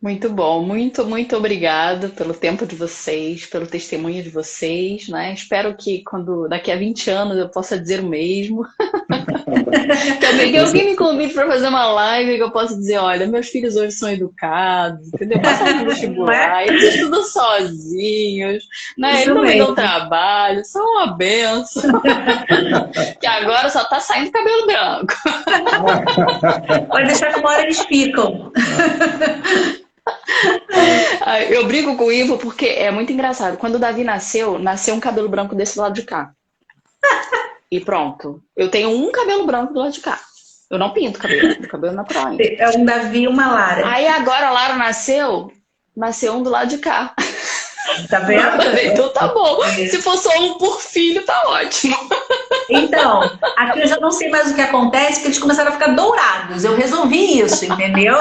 Muito bom. Muito, muito obrigada pelo tempo de vocês, pelo testemunho de vocês. Né? Espero que daqui a 20 anos eu possa dizer o mesmo. Que alguém me convide para fazer uma live que eu possa dizer, olha, meus filhos hoje são educados, entendeu? Passaram no vestibular, eles estudam sozinhos, né? Eles não me dão trabalho, são uma benção. Que agora só tá saindo cabelo branco. Pode deixar que uma hora eles ficam. Eu brigo com o Ivo porque é muito engraçado. Quando o Davi nasceu um cabelo branco desse lado de cá. E pronto. Eu tenho um cabelo branco do lado de cá. Eu não pinto o cabelo natural ainda. É um Davi e uma Lara. Aí agora a Lara nasceu um do lado de cá. Tá vendo? Então tá bom. Se for só um por filho, tá ótimo. Então, aqui eu já não sei mais o que acontece, porque eles começaram a ficar dourados. Eu resolvi isso, entendeu?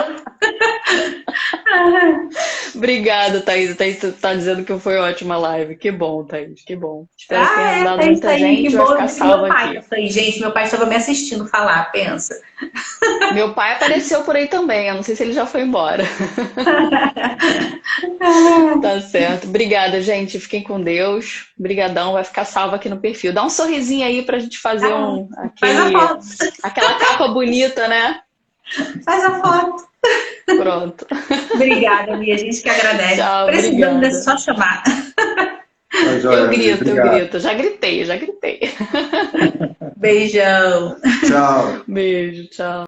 Obrigada, Thaís. Thaís tá dizendo que foi ótima live. Que bom, Thaís, que bom. Espero que tenha ajudado muita aí, gente. que Vai bom. ficar salva aqui. Aí, gente, meu pai estava me assistindo falar, pensa. Meu pai apareceu por aí também. Eu não sei se ele já foi embora. Tá certo. Obrigada, gente. Fiquem com Deus. Obrigadão. Vai ficar salva aqui no perfil. Dá um sorrisinho aí pra gente fazer aquela capa bonita, né? Faz a foto. Pronto. Obrigada, Mia. A gente que agradece. Tchau, Precisando obrigada. é só chamar. Eu grito. Já gritei. Beijão. Tchau. Beijo, tchau.